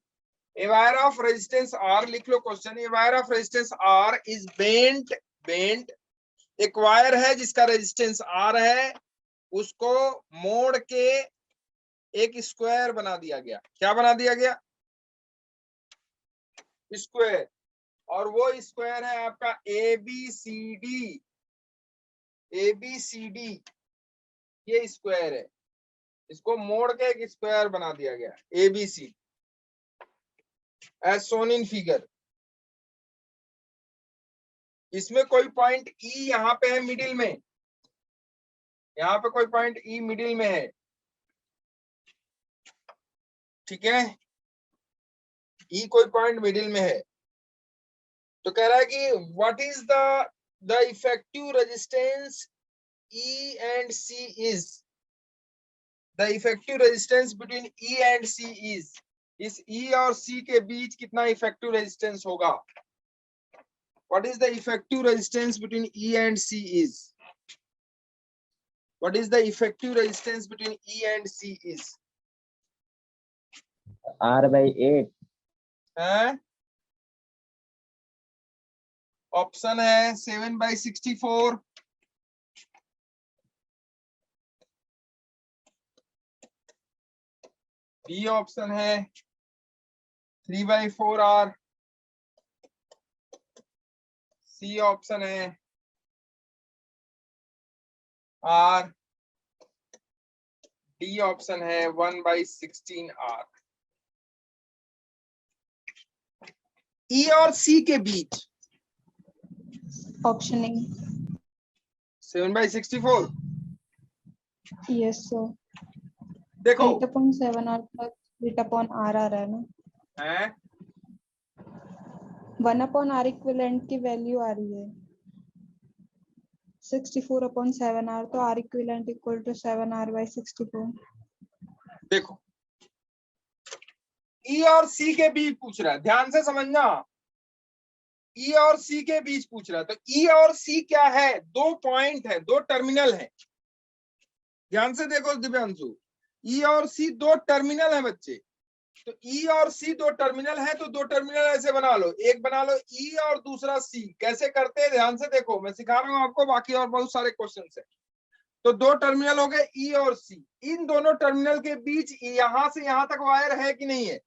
A wire of resistance R, लिख लो question. A wire of resistance R is bent. एक वायर है जिसका रेजिस्टेंस R है, उसको मोड़ के एक स्क्वायर बना दिया गया। क्या बना दिया गया? स्क्वायर। और वो स्क्वायर है आपका ABCD। ABCD ये स्क्वायर है, इसको मोड़ के एक स्क्वायर बना दिया गया ABC as shown in figure. इसमें कोई पॉइंट E यहाँ पे है मिडिल में, यहाँ पे कोई पॉइंट E मिडिल में है। ठीक है, E कोई पॉइंट मिडिल में है। तो कह रहा है कि what is the effective resistance E and C is, the effective resistance between E and C is, इस E और C के बीच कितना इफेक्टिव रेजिस्टेंस होगा? What is the effective resistance between E and C is? What is the effective resistance between E and C is? R/8। है option है 7/64, B option है 3/4R, C option है R, D option है 1/16R। E और C के बीच Option A. 7/64। Yes, sir. देखो 8/7 और plus 8/R आ रहा है ना? है 1/r इक्विवेलेंट की वैल्यू आ रही है 64/7r, तो r equivalent equal to 7r/64। देखो ई और सी के बीच पूछ रहा है, ध्यान से समझना, ई और सी के बीच पूछ रहा है। तो ई और सी क्या है? दो पॉइंट है, दो टर्मिनल है। ध्यान से देखो दिव्यांशु, ई और सी दो टर्मिनल है बच्चे। तो ई और सी दो टर्मिनल है, तो दो टर्मिनल ऐसे बना लो, एक बना लो ई और दूसरा सी। कैसे करते हैं ध्यान से देखो, मैं सिखा रहा हूं आपको, बाकी और बहुत सारे क्वेश्चन है। तो दो टर्मिनल हो गए ई और सी, इन दोनों टर्मिनल के बीच यहां से यहां तक वायर है कि नहीं है?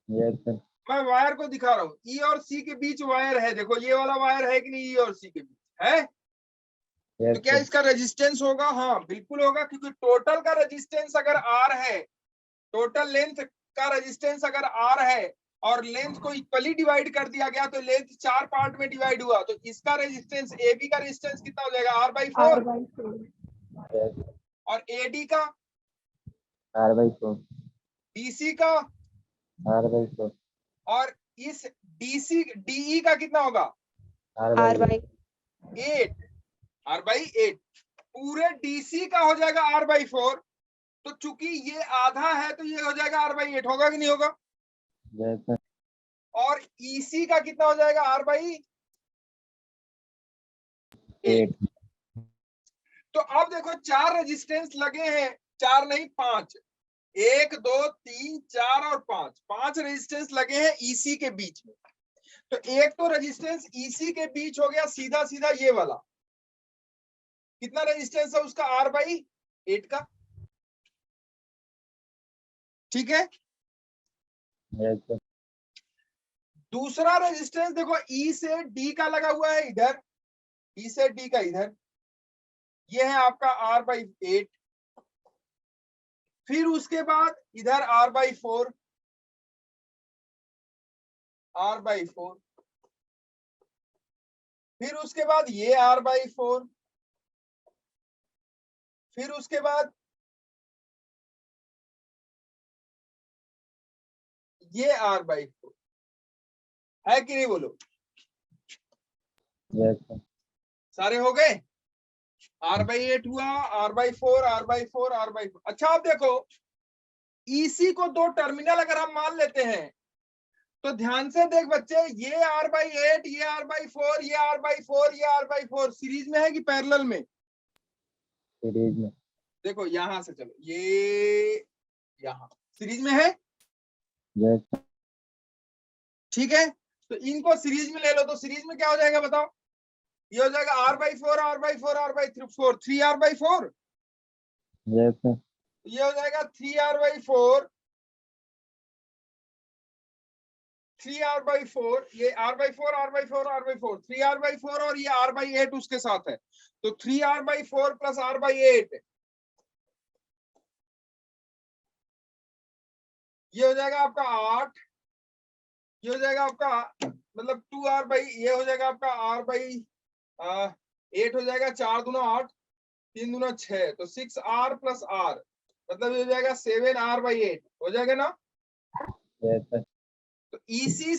Yes sir. मैं वायर को दिखा रहा हूँ, ई और सी के बीच वायर है, देखो ये वाला वायर है कि नहीं, ई और सी के बीच है। यस तो क्या सर। इसका रेजिस्टेंस होगा? हाँ बिल्कुल होगा, क्योंकि टोटल का रेजिस्टेंस अगर आर है, टोटल लेंथ का रेजिस्टेंस अगर आर है और लेंथ को इक्वली डिवाइड कर दिया गया, तो लेंथ 4 पार्ट में डिवाइड हुआ, तो इसका रेजिस्टेंस ए बी का रेजिस्टेंस कितना हो जाएगा? R/4। r/4। यस। और AD का, r/4। BC का, r/4। और इस DC DE का कितना होगा? r/8। 8, R/8। पूरे DC का हो जाएगा R/4। तो चूंकि ये आधा है तो ये हो जाएगा R/8, होगा कि नहीं होगा? Yes sir. और EC का कितना हो जाएगा? R/8। 8। तो अब देखो 4 रेजिस्टेंस लगे हैं, 4 नहीं 5, 1 2 3 4 और 5, 5 रेजिस्टेंस लगे हैं EC के बीच में। तो एक तो रेजिस्टेंस EC के बीच हो गया सीधा सीधा ये वाला, कितना रेजिस्टेंस है उसका? R/8 का, ठीक है। Yes sir. दूसरा रेजिस्टेंस देखो E से D का लगा हुआ है इधर, E से D का इधर, ये है आपका R/8। फिर उसके बाद इधर R/4, R/4, फिर उसके बाद ये R/4, फिर उसके बाद ये R/4, है कि नहीं बोलो? Yes sir. सारे हो गए, R/8 हुआ, R/4, R/4, R/4। अच्छा आप देखो, EC को दो टर्मिनल अगर हम मान लेते हैं, तो ध्यान से देख बच्चे, ये R/8, ये R/4, ये R/4, ये R/4 सीरीज में है कि पैरेलल में? सीरीज में। देखो यहां से चलो, ये यहां सीरीज में है, यस सर। ठीक है। तो इनको सीरीज में ले लो, तो सीरीज में क्या हो जाएगा बताओ? ये हो जाएगा R/4, R/4, R/4, 3R/4। Yes sir. ये हो जाएगा 3R/4, 3R/4, ये R/4, R/4, R/4, 3R/4, और ये R/8 उसके साथ है, तो 3R/4 प्लस R/8, ये हो जाएगा आपका 8। ये हो जाएगा आपका मतलब 2R, ये हो जाएगा आपका R/8 हो जाएगा, 4 दूना 8, 3 दूना 6, तो 6R प्लस R, मतलब ये हो जाएगा 7R/8, हो जाएगा ना? Yes sir. तो EC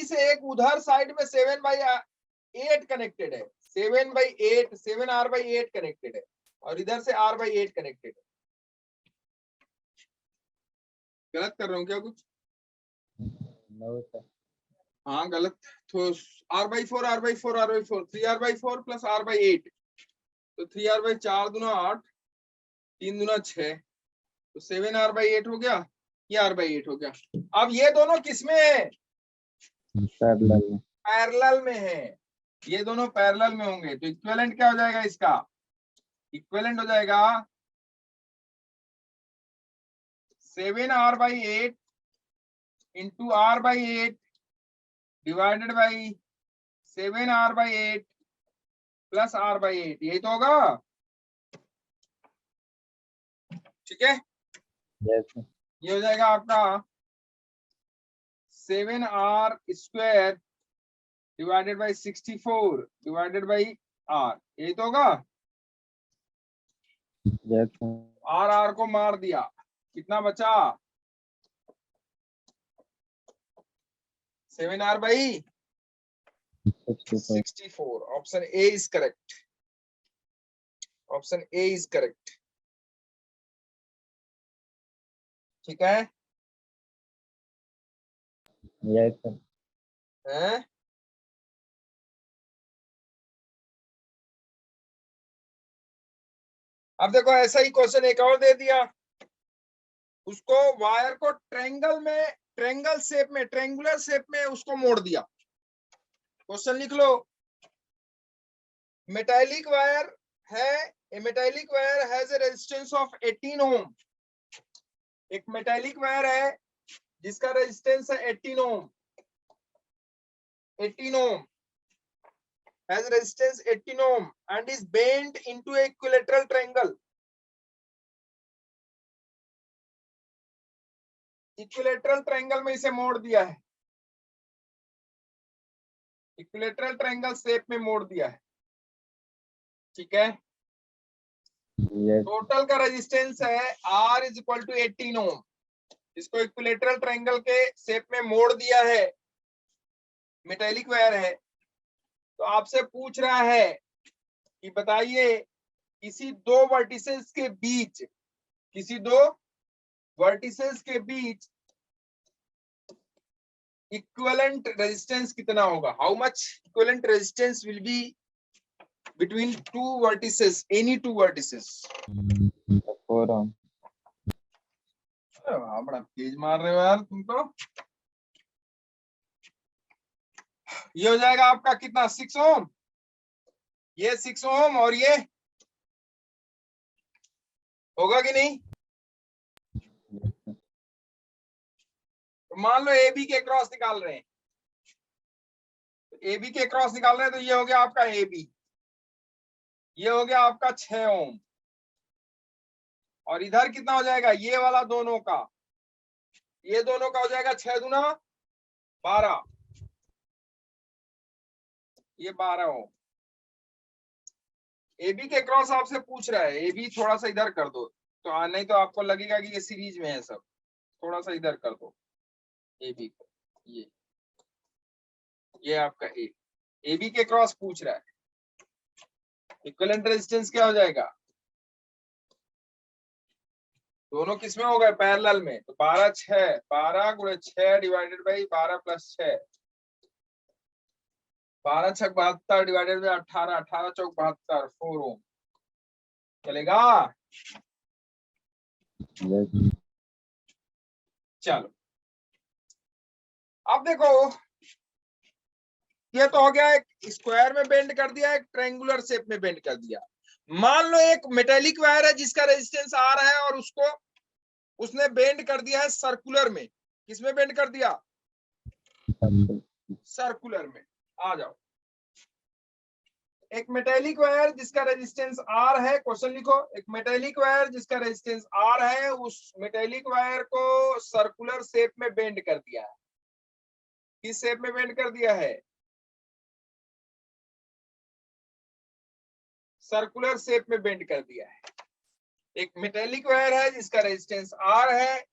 से एक उधर साइड में 7/8 कनेक्टेड है, 7/8, 7R/8 कनेक्टेड है, और इधर से R/8 कनेक्टेड है। गलत कर रहा हूँ क्या कुछ? No sir. हाँ गलत। तो R/4, R/4, R/4, 3R/4 plus R/8, तो 3R/4 दूना 8, 3 दूना 6, तो 7R/8 हो गया, ये R/8 हो गया। अब ये दोनों किसमें है? पैरेलल में। पैरेलल में है, ये दोनों पैरेलल में होंगे, तो इक्विवेलेंट क्या हो जाएगा इसका? इक्विवेलेंट हो जाएगा 7R/8 into R/8 divided by 7R/8 plus R/8, यही तो होगा, ठीक है। Yes sir. ये हो जाएगा आपका 7R² divided by 64 divided by R, यही तो होगा। Yes sir. R को मार दिया, कितना बचा? 7R by 64. 64. Option A is correct. Option A is correct. ठीक है? Yes, sir. हैं? अब देखो ऐसा ही क्वेश्चन एक और दे दिया, उसको वायर को ट्रेंगल शेप में, ट्रेंगुलर शेप में उसको मोड़ दिया। क्वेश्चन लिख लो, मेटालिक वायर है, a metallic wire has a resistance of 18 ohm. एक मेटालिक वायर है जिसका रेजिस्टेंस है 18 ohm, 18 ohm, has resistance 18 ohm and is bent into a equilateral triangle. Equilateral triangle में इसे मोड़ दिया है, इक्विलेटरल ट्रायंगल शेप में मोड़ दिया है। ठीक है? Yes. टोटल का रेजिस्टेंस है R इज इक्वल टू 18 ओम। इसको इक्विलेटरल ट्रायंगल के शेप में मोड़ दिया है, मेटालिक वायर है। तो आपसे पूछ रहा है कि बताइए किसी दो वर्टिसेस के बीच, किसी दो वर्टिसेस के बीच इक्विवेलेंट रेजिस्टेंस कितना होगा? How much equivalent resistance will be between two vertices, any two vertices? 4 ohm. वाह, बड़ा तेज मार रहे हो यार तुम तो। ये हो जाएगा आपका कितना? 6 ओम। ये 6 ओम और ये होगा कि नहीं? तो मान लो ए बी के क्रॉस निकाल रहे हैं, ए बी के क्रॉस निकाल रहे हैं, तो ये हो गया आपका ए बी, ये हो गया आपका 6 ओम। और इधर कितना हो जाएगा? ये वाला दोनों का, ये दोनों का हो जाएगा 6 दूना 12, ये 12 ओम। ए बी के क्रॉस आपसे पूछ रहा है, ए बी थोड़ा सा इधर कर दो, तो नहीं तो आपको लगेगा कि ये सीरीज में है सब। थोड़ा सा इधर कर दो ए बी को, ये आपका ए बी के क्रॉस पूछ रहा है। इक्विवेलेंट रेजिस्टेंस क्या हो जाएगा? दोनों किसमें हो गए? पैरेलल में। तो 12 6, 12 गुणे 6 divided by 12 plus 6, 12 6 72 divided by 18, 18 चौक 72, 4 ओम। चलेगा? Yes. चलो अब देखो, ये तो हो गया, एक स्क्वायर में बेंड कर दिया, एक ट्रायंगुलर शेप में बेंड कर दिया। मान लो एक मेटालिक वायर है जिसका रेजिस्टेंस R है और उसको उसने बेंड कर दिया है सर्कुलर में। किसमें बेंड कर दिया? सर्कुलर में। आ जाओ, एक मेटालिक वायर जिसका रेजिस्टेंस R है, क्वेश्चन लिखो, एक मेटालिक वायर जिसका रेजिस्टेंस R है, उस मेटालिक वायर को सर्कुलर शेप में बेंड कर दिया है। किस शेप में बेंड कर दिया है? सर्कुलर शेप में बेंड कर दिया है। एक मेटालिक वायर है जिसका रेजिस्टेंस R है,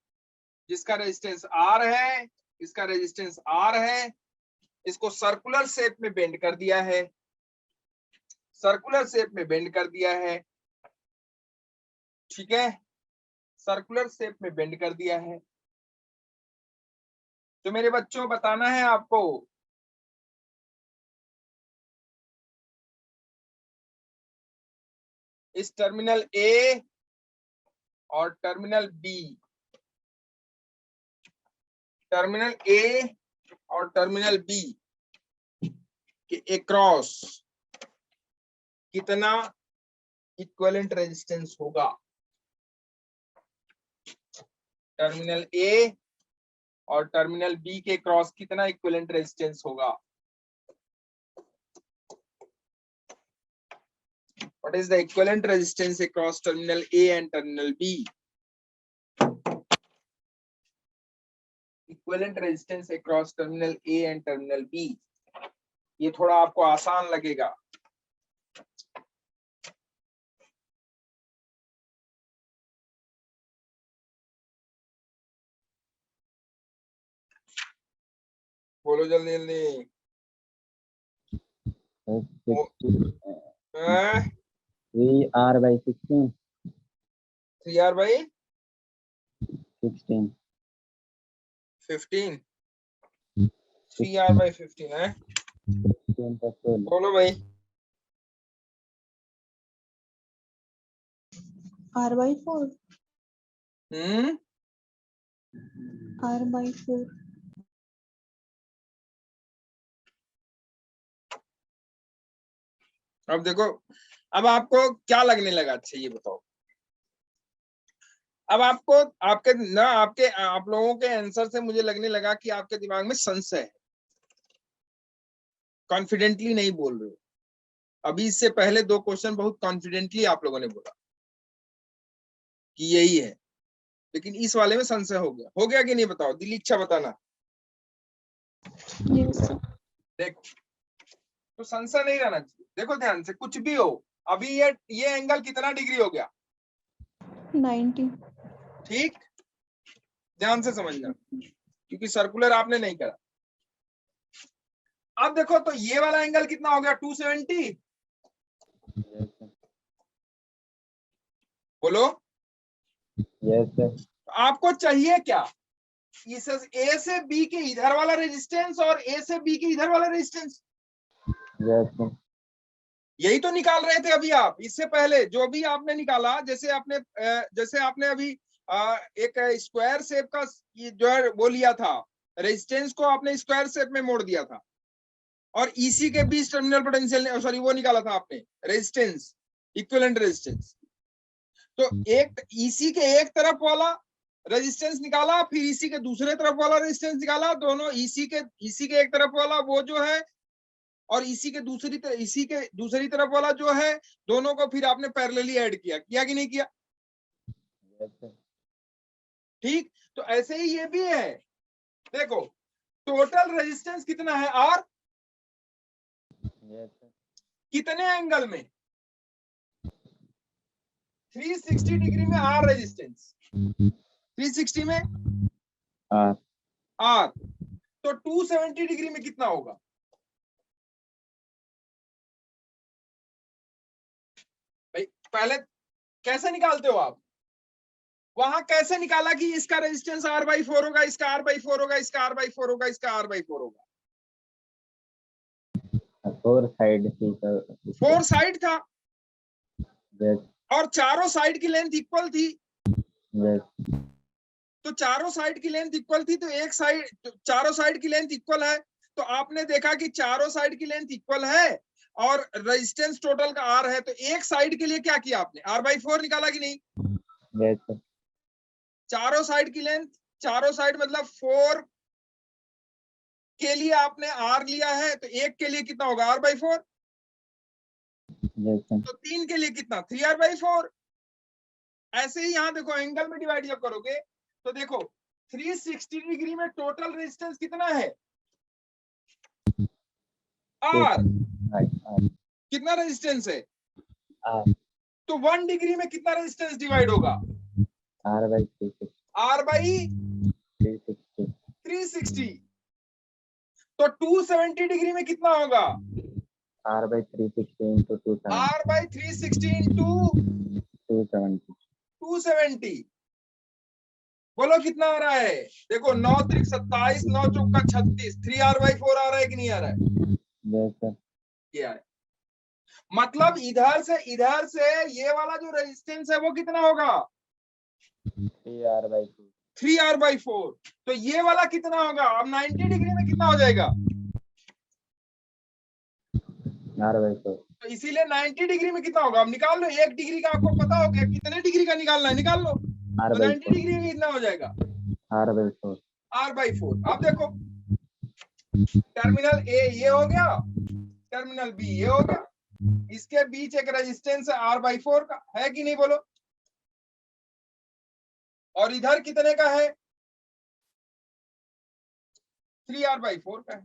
जिसका रेजिस्टेंस R है, इसका रेजिस्टेंस R है, इसको सर्कुलर शेप में बेंड कर दिया है, सर्कुलर शेप में बेंड कर दिया है। ठीक है? सर्कुलर शेप में बेंड कर दिया है। तो मेरे बच्चों बताना है आपको, इस टर्मिनल ए और टर्मिनल बी, टर्मिनल ए और टर्मिनल बी के अक्रॉस कितना इक्विवेलेंट रेजिस्टेंस होगा? टर्मिनल ए और टर्मिनल बी के क्रॉस कितना इक्विवेलेंट रेजिस्टेंस होगा? What is the equivalent resistance across terminal A and terminal B? Equivalent resistance across terminal A and terminal B. ये थोड़ा आपको आसान लगेगा। बोलो जल्दी जल्दी। 3r/16 3r by 16 15 3r by 15 है। 16 का 12 बोलो भाई। r/4 r/4 अब देखो, अब आपको क्या लगने लगा, अच्छा ये बताओ। अब आपको आपके ना आपके आप लोगों के आंसर से मुझे लगने लगा कि आपके दिमाग में संशय है, कॉन्फिडेंटली नहीं बोल रहे हो। अभी इससे पहले 2 क्वेश्चन बहुत कॉन्फिडेंटली आप लोगों ने बोला कि यही है, लेकिन इस वाले में संशय हो गया कि नहीं, बताओ, दिल इच्छा बताना। yes sir देख, तो संशय नहीं रहना चाहिए। देखो ध्यान से, कुछ भी हो, अभी ये एंगल कितना डिग्री हो गया, 90 ठीक, ध्यान से समझना, क्योंकि सर्कुलर आपने नहीं करा। अब देखो तो ये वाला एंगल कितना हो गया, 270। यस सर बोलो। यस सर आपको चाहिए क्या, इस ए से बी के इधर वाला रेजिस्टेंस और ए से बी के इधर वाला रेजिस्टेंस, यस सर यही तो निकाल रहे थे अभी आप। इससे पहले जो भी आपने निकाला, जैसे आपने अभी एक स्क्वायर शेप का जो है वो लिया था, रेजिस्टेंस को आपने स्क्वायर शेप में मोड़ दिया था, और इसी के बीच टर्मिनल पोटेंशियल, सॉरी, वो निकाला था आपने रेजिस्टेंस, इक्विवेलेंट रेजिस्टेंस। तो एक इसी के एक तरफ वाला रेजिस्टेंस निकाला, फिर इसी के दूसरे तरफ वाला रेजिस्टेंस निकाला, दोनों इसी के एक तरफ वाला वो जो है, और इसी के दूसरी तरफ वाला जो है, दोनों को फिर आपने पैरेलली ऐड किया कि नहीं किया, यस सर ठीक। तो ऐसे ही ये भी है। देखो, टोटल रेजिस्टेंस कितना है, आर, यस सर कितने एंगल में, 360 डिग्री में आर रेजिस्टेंस, 360 में आर आर, तो 270 डिग्री में कितना होगा, भाई पहले कैसे निकालते हो आप, वहां कैसे निकाला कि इसका रेजिस्टेंस R/4 होगा, इसका R/4 होगा, इसका R/4 होगा, इसका R/4 होगा, 4 साइड थी सर 4 साइड था यस और चारों साइड की लेंथ इक्वल थी। यस तो चारों साइड की लेंथ इक्वल थी, तो चारों साइड की लेंथ इक्वल है, तो आपने देखा कि चारों साइड की लेंथ इक्वल है और रेजिस्टेंस टोटल का R है, तो एक साइड के लिए क्या किया आपने, R/4 निकाला कि नहीं। यस सर चारों साइड की लेंथ, चारों साइड मतलब 4 के लिए आपने R लिया है, तो एक के लिए कितना होगा, R/4। यस सर तो 3 के लिए कितना, 3R/4। ऐसे ही यहाँ देखो, एंगल में डिवाइड जब करोगे तो देखो 360 डिग्री में टोटल रेजिस्टेंस कितना है, R, कितना रेजिस्टेंस है, आर तो 1 डिग्री में कितना रेजिस्टेंस डिवाइड होगा, R/360 360 360। तो 270 डिग्री में कितना होगा, R/360 into 270 R/360 इंटू 270 270। बोलो कितना आ रहा है, देखो 9 त्रिक 27, 9 चौका 36, 3R/4 आ रहा है कि नहीं आ रहा है, यस सर ये आ रहा है। मतलब इधर से ये वाला जो रेजिस्टेंस है वो कितना होगा, 3R/2 3R/4। तो ये वाला कितना होगा, अब 90 डिग्री में कितना हो जाएगा, R/4 तो इसीलिए 90 डिग्री में कितना होगा, अब निकाल लो, 1 डिग्री का आपको पता हो गया, कितने डिग्री का निकालना है, निकाल लो। तो 90 डिग्री में कितना हो जाएगा, R/4 R/4। अब देखो, टर्मिनल ए ये हो गया, टर्मिनल बी ये हो गया, इसके बीच एक रेजिस्टेंस है R/4 का, है कि नहीं, बोलो। और इधर कितने का है, 3R/4 का है,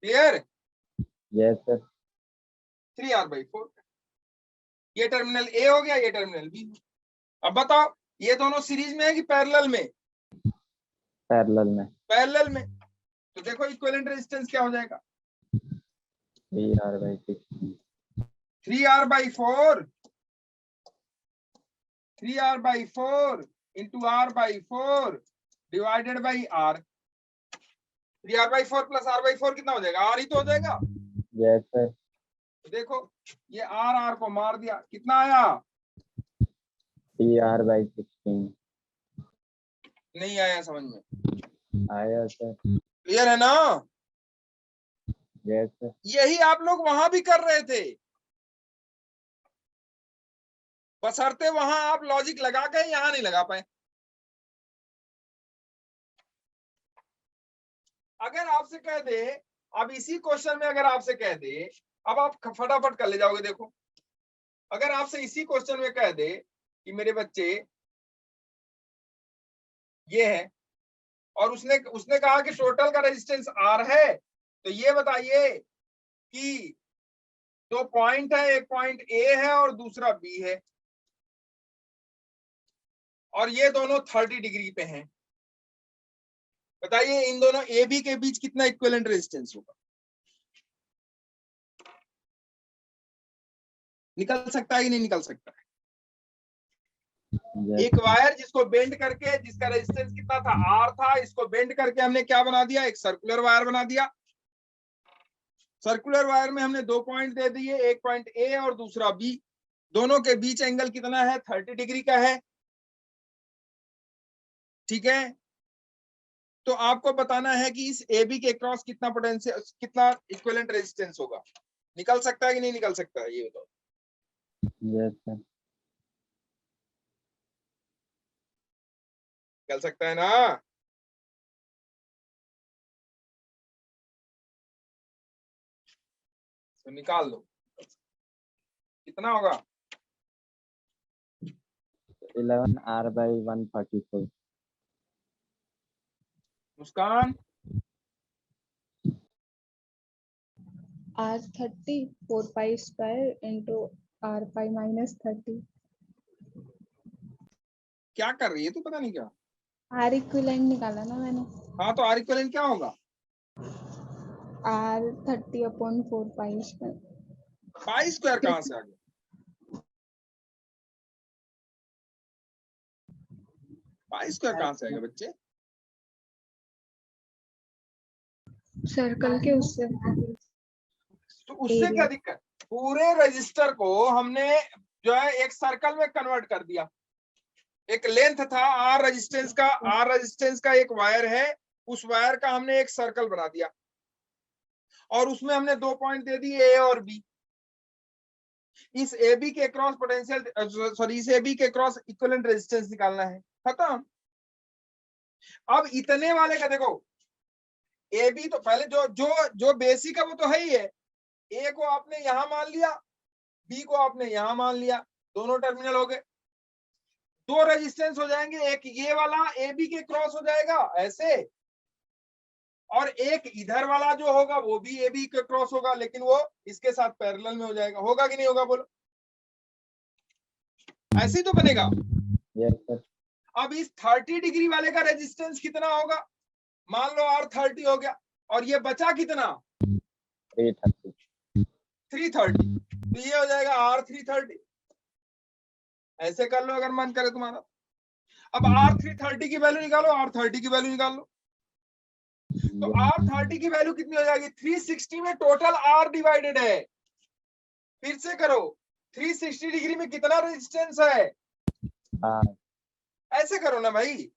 क्लियर, यस सर 3R/4 का। ये टर्मिनल ए हो गया, ये टर्मिनल बी। अब बताओ, ये दोनों सीरीज में है कि पैरेलल में, पैरेलल में पैरेलल में। तो देखो इक्विवेलेंट रेजिस्टेंस क्या हो जाएगा, 3R/16 3R/4 into R/4 divided by R। 3R/4 plus R/4 कितना हो जाएगा, R ही तो हो जाएगा। Yes sir. तो देखो ये R को मार दिया, कितना आया, 3R/16 नहीं आया समझ में, आया सर। क्लियर है ना। Yes sir. यही आप लोग वहां भी कर रहे थे, बशर्ते वहां आप लॉजिक लगा के यहां नहीं लगा पाए। अगर आपसे कह दे, अब इसी क्वेश्चन में अगर आपसे कह दे, अब आप फटाफट कर ले जाओगे। देखो अगर आपसे इसी क्वेश्चन में कह दे कि मेरे बच्चे ये है, और उसने कहा कि टोटल का रेजिस्टेंस R है, तो ये बताइए कि दो पॉइंट है, एक पॉइंट A है और दूसरा B है, और ये दोनों 30 डिग्री पे हैं। बताइए इन दोनों AB के बीच कितना इक्विवेलेंट रेजिस्टेंस होगा, निकल सकता है कि नहीं निकल सकता है। यस एक वायर जिसको बेंड करके, जिसका रेजिस्टेंस कितना था, R था, इसको बेंड करके हमने क्या बना दिया, एक सर्कुलर वायर बना दिया। सर्कुलर वायर में हमने दो पॉइंट दे दिए, एक पॉइंट A और दूसरा B, दोनों के बीच एंगल कितना है, 30 डिग्री का है। ठीक है, तो आपको बताना है कि इस AB के क्रॉस कितना पोटेंशियल, कितना इक्विवेलेंट रेजिस्टेंस होगा। निकल सकता है कि नहीं निकल सकता है, ये बताओ। Yes sir. निकल सकता है ना। तो निकाल लो कितना होगा, 11R/144 मुस्कान। R30 4 pi square into R pi minus 30। क्या कर रही है तू, पता नहीं क्या। R इक्विवेलेंट निकाला ना मैंने, हाँ तो R इक्विवेलेंट क्या होगा, R30/4 pi square। Pi square कहां से आ गया, पाई स्क्वायर कहां से आ गया बच्चे। सर्कल के उससे तो उससे क्या दिक्कत, पूरे रजिस्टर को हमने जो है एक सर्कल में कन्वर्ट कर दिया। एक लेंथ था R रेजिस्टेंस का, R रेजिस्टेंस का एक वायर है, उस वायर का हमने एक सर्कल बना दिया, और उसमें हमने दो पॉइंट दे दिए A और B। इस AB के क्रॉस पोटेंशियल, सॉरी इस AB के क्रॉस इक्विवेलेंट रेजिस्टेंस निकालना है, खत्म। अब इतने वाले का देखो, AB तो पहले जो जो जो बेसिक है वो तो है ही है। A को आपने यहां मान लिया, B को आपने यहां मान लिया, दोनों टर्मिनल हो गए। दो रेजिस्टेंस हो जाएंगे, एक ये वाला AB के क्रॉस हो जाएगा ऐसे, और एक इधर वाला जो होगा वो भी AB के क्रॉस होगा, लेकिन वो इसके साथ पैरेलल में हो जाएगा। होगा कि नहीं होगा बोलो, ऐसे ही तो बनेगा। Yes sir. अब इस 30 डिग्री वाले का रेजिस्टेंस कितना होगा, मान लो R30 हो गया, और ये बचा कितना, 330। तो ये हो जाएगा R330। ऐसे कर लो अगर मन करे तुम्हारा। अब R330 की वैल्यू निकालो, R30 की वैल्यू निकाल लो। तो R30 की वैल्यू कितनी हो जाएगी, 360 में टोटल R डिवाइडेड है। फिर से करो, 360 डिग्री में कितना रेजिस्टेंस है, ऐसे करो ना भाई,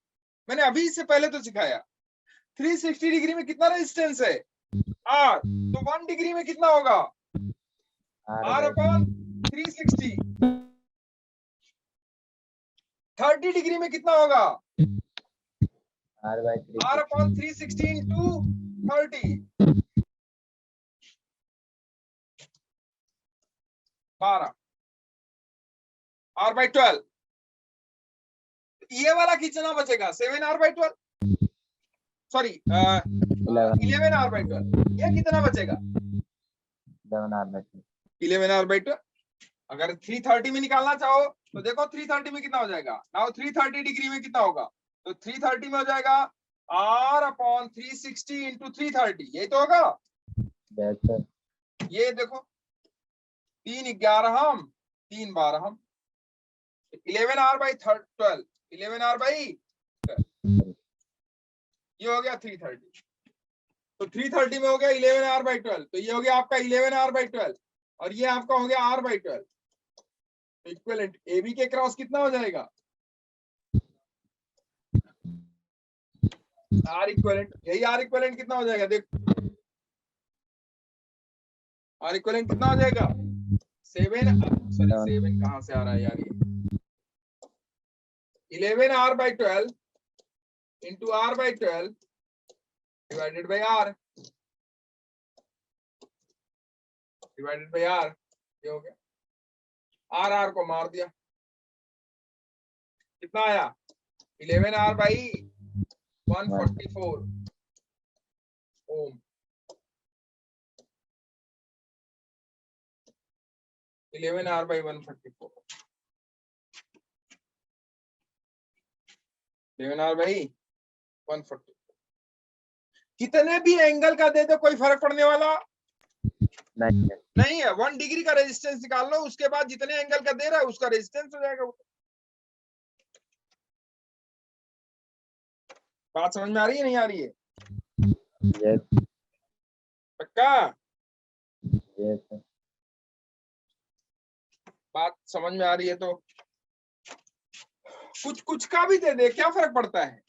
मैंने अभी इससे पहले तो सिखाया। 360 डिग्री में कितना रेजिस्टेंस है, R, तो 1 डिग्री में कितना होगा, R/360। 30 डिग्री में कितना होगा, R/360 into 30, 12, R/12। ये वाला कितना बचेगा, 7R/12, सॉरी 11R/12। ये कितना बचेगा, 11R/12। अगर 330 में निकालना चाहो तो देखो 330 में कितना हो जाएगा, नाउ 330 डिग्री में कितना होगा, तो 330 में हो जाएगा R अपॉन 360 इंटू 330, यही तो होगा। Yes sir. ये देखो 3 11 3 12 11R बाई 12, 11R बाई 12, ये हो गया 330। तो 330 में हो गया 11R बाई 12, तो ये हो गया आपका 11R बाई 12 और ये आपका हो गया R बाई 12। इक्विवेलेंट AB के क्रॉस कितना हो जाएगा? R इक्विवेलेंट, यही R इक्विवेलेंट कितना हो जाएगा? देख R इक्विवेलेंट कितना हो जाएगा? 7 कहां से आ रहा है यार? ये 11R by 12 into R by 12 divided by R divided by R, ये हो गया। R को मार दिया, कितना आया? 11R by 144 Om, 11R by 144, 11R by 144। कितने भी एंगल का दे दो कोई फर्क पड़ने वाला नहीं है। 1 डिग्री का रेजिस्टेंस निकाल लो, उसके बाद जितने एंगल का दे रहा है उसका रेजिस्टेंस हो जाएगा। बात समझ में आ रही है नहीं आ रही है? यस पक्का? यस बात समझ में आ रही है तो कुछ कुछ का भी दे दे, क्या फर्क पड़ता है?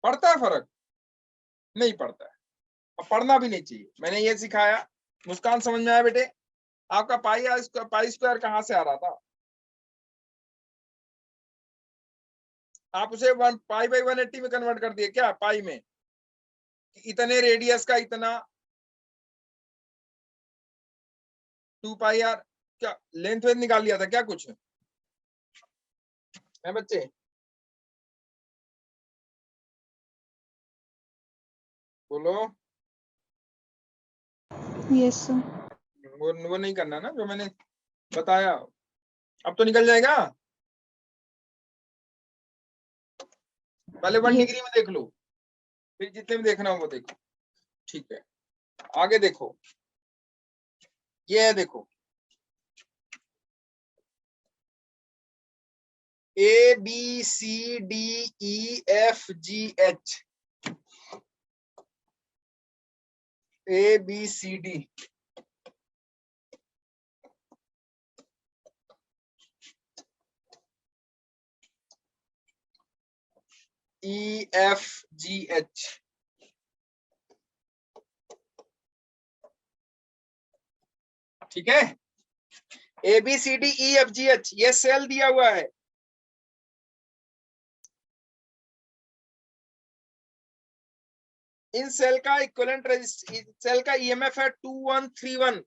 पड़ता है फर्क? नहीं पड़ता है, और पढ़ना भी नहीं चाहिए। मैंने ये सिखाया। मुस्कान समझ में आया बेटे? आपका पाई स्क्वायर कहां से आ रहा था? आप उसे पाई बाई 180 में कन्वर्ट कर दिए क्या? पाई में इतने रेडियस का इतना 2 पाई आर, क्या लेंथ वेथ निकाल लिया था क्या कुछ है बच्चे? बोलो। Yes sir. वो नहीं करना ना जो मैंने बताया। अब तो निकल जाएगा। पहले 1 डिग्री में देख लो, फिर जितने में देखना हो वो देखो। ठीक है, आगे देखो। ये है देखो, ABCDEFGH, ABCD, EFGH, ठीक है। ABCDEFGH ये सेल दिया हुआ है। इन सेल का इक्विवेलेंट सेल का ईएमएफ है 2131,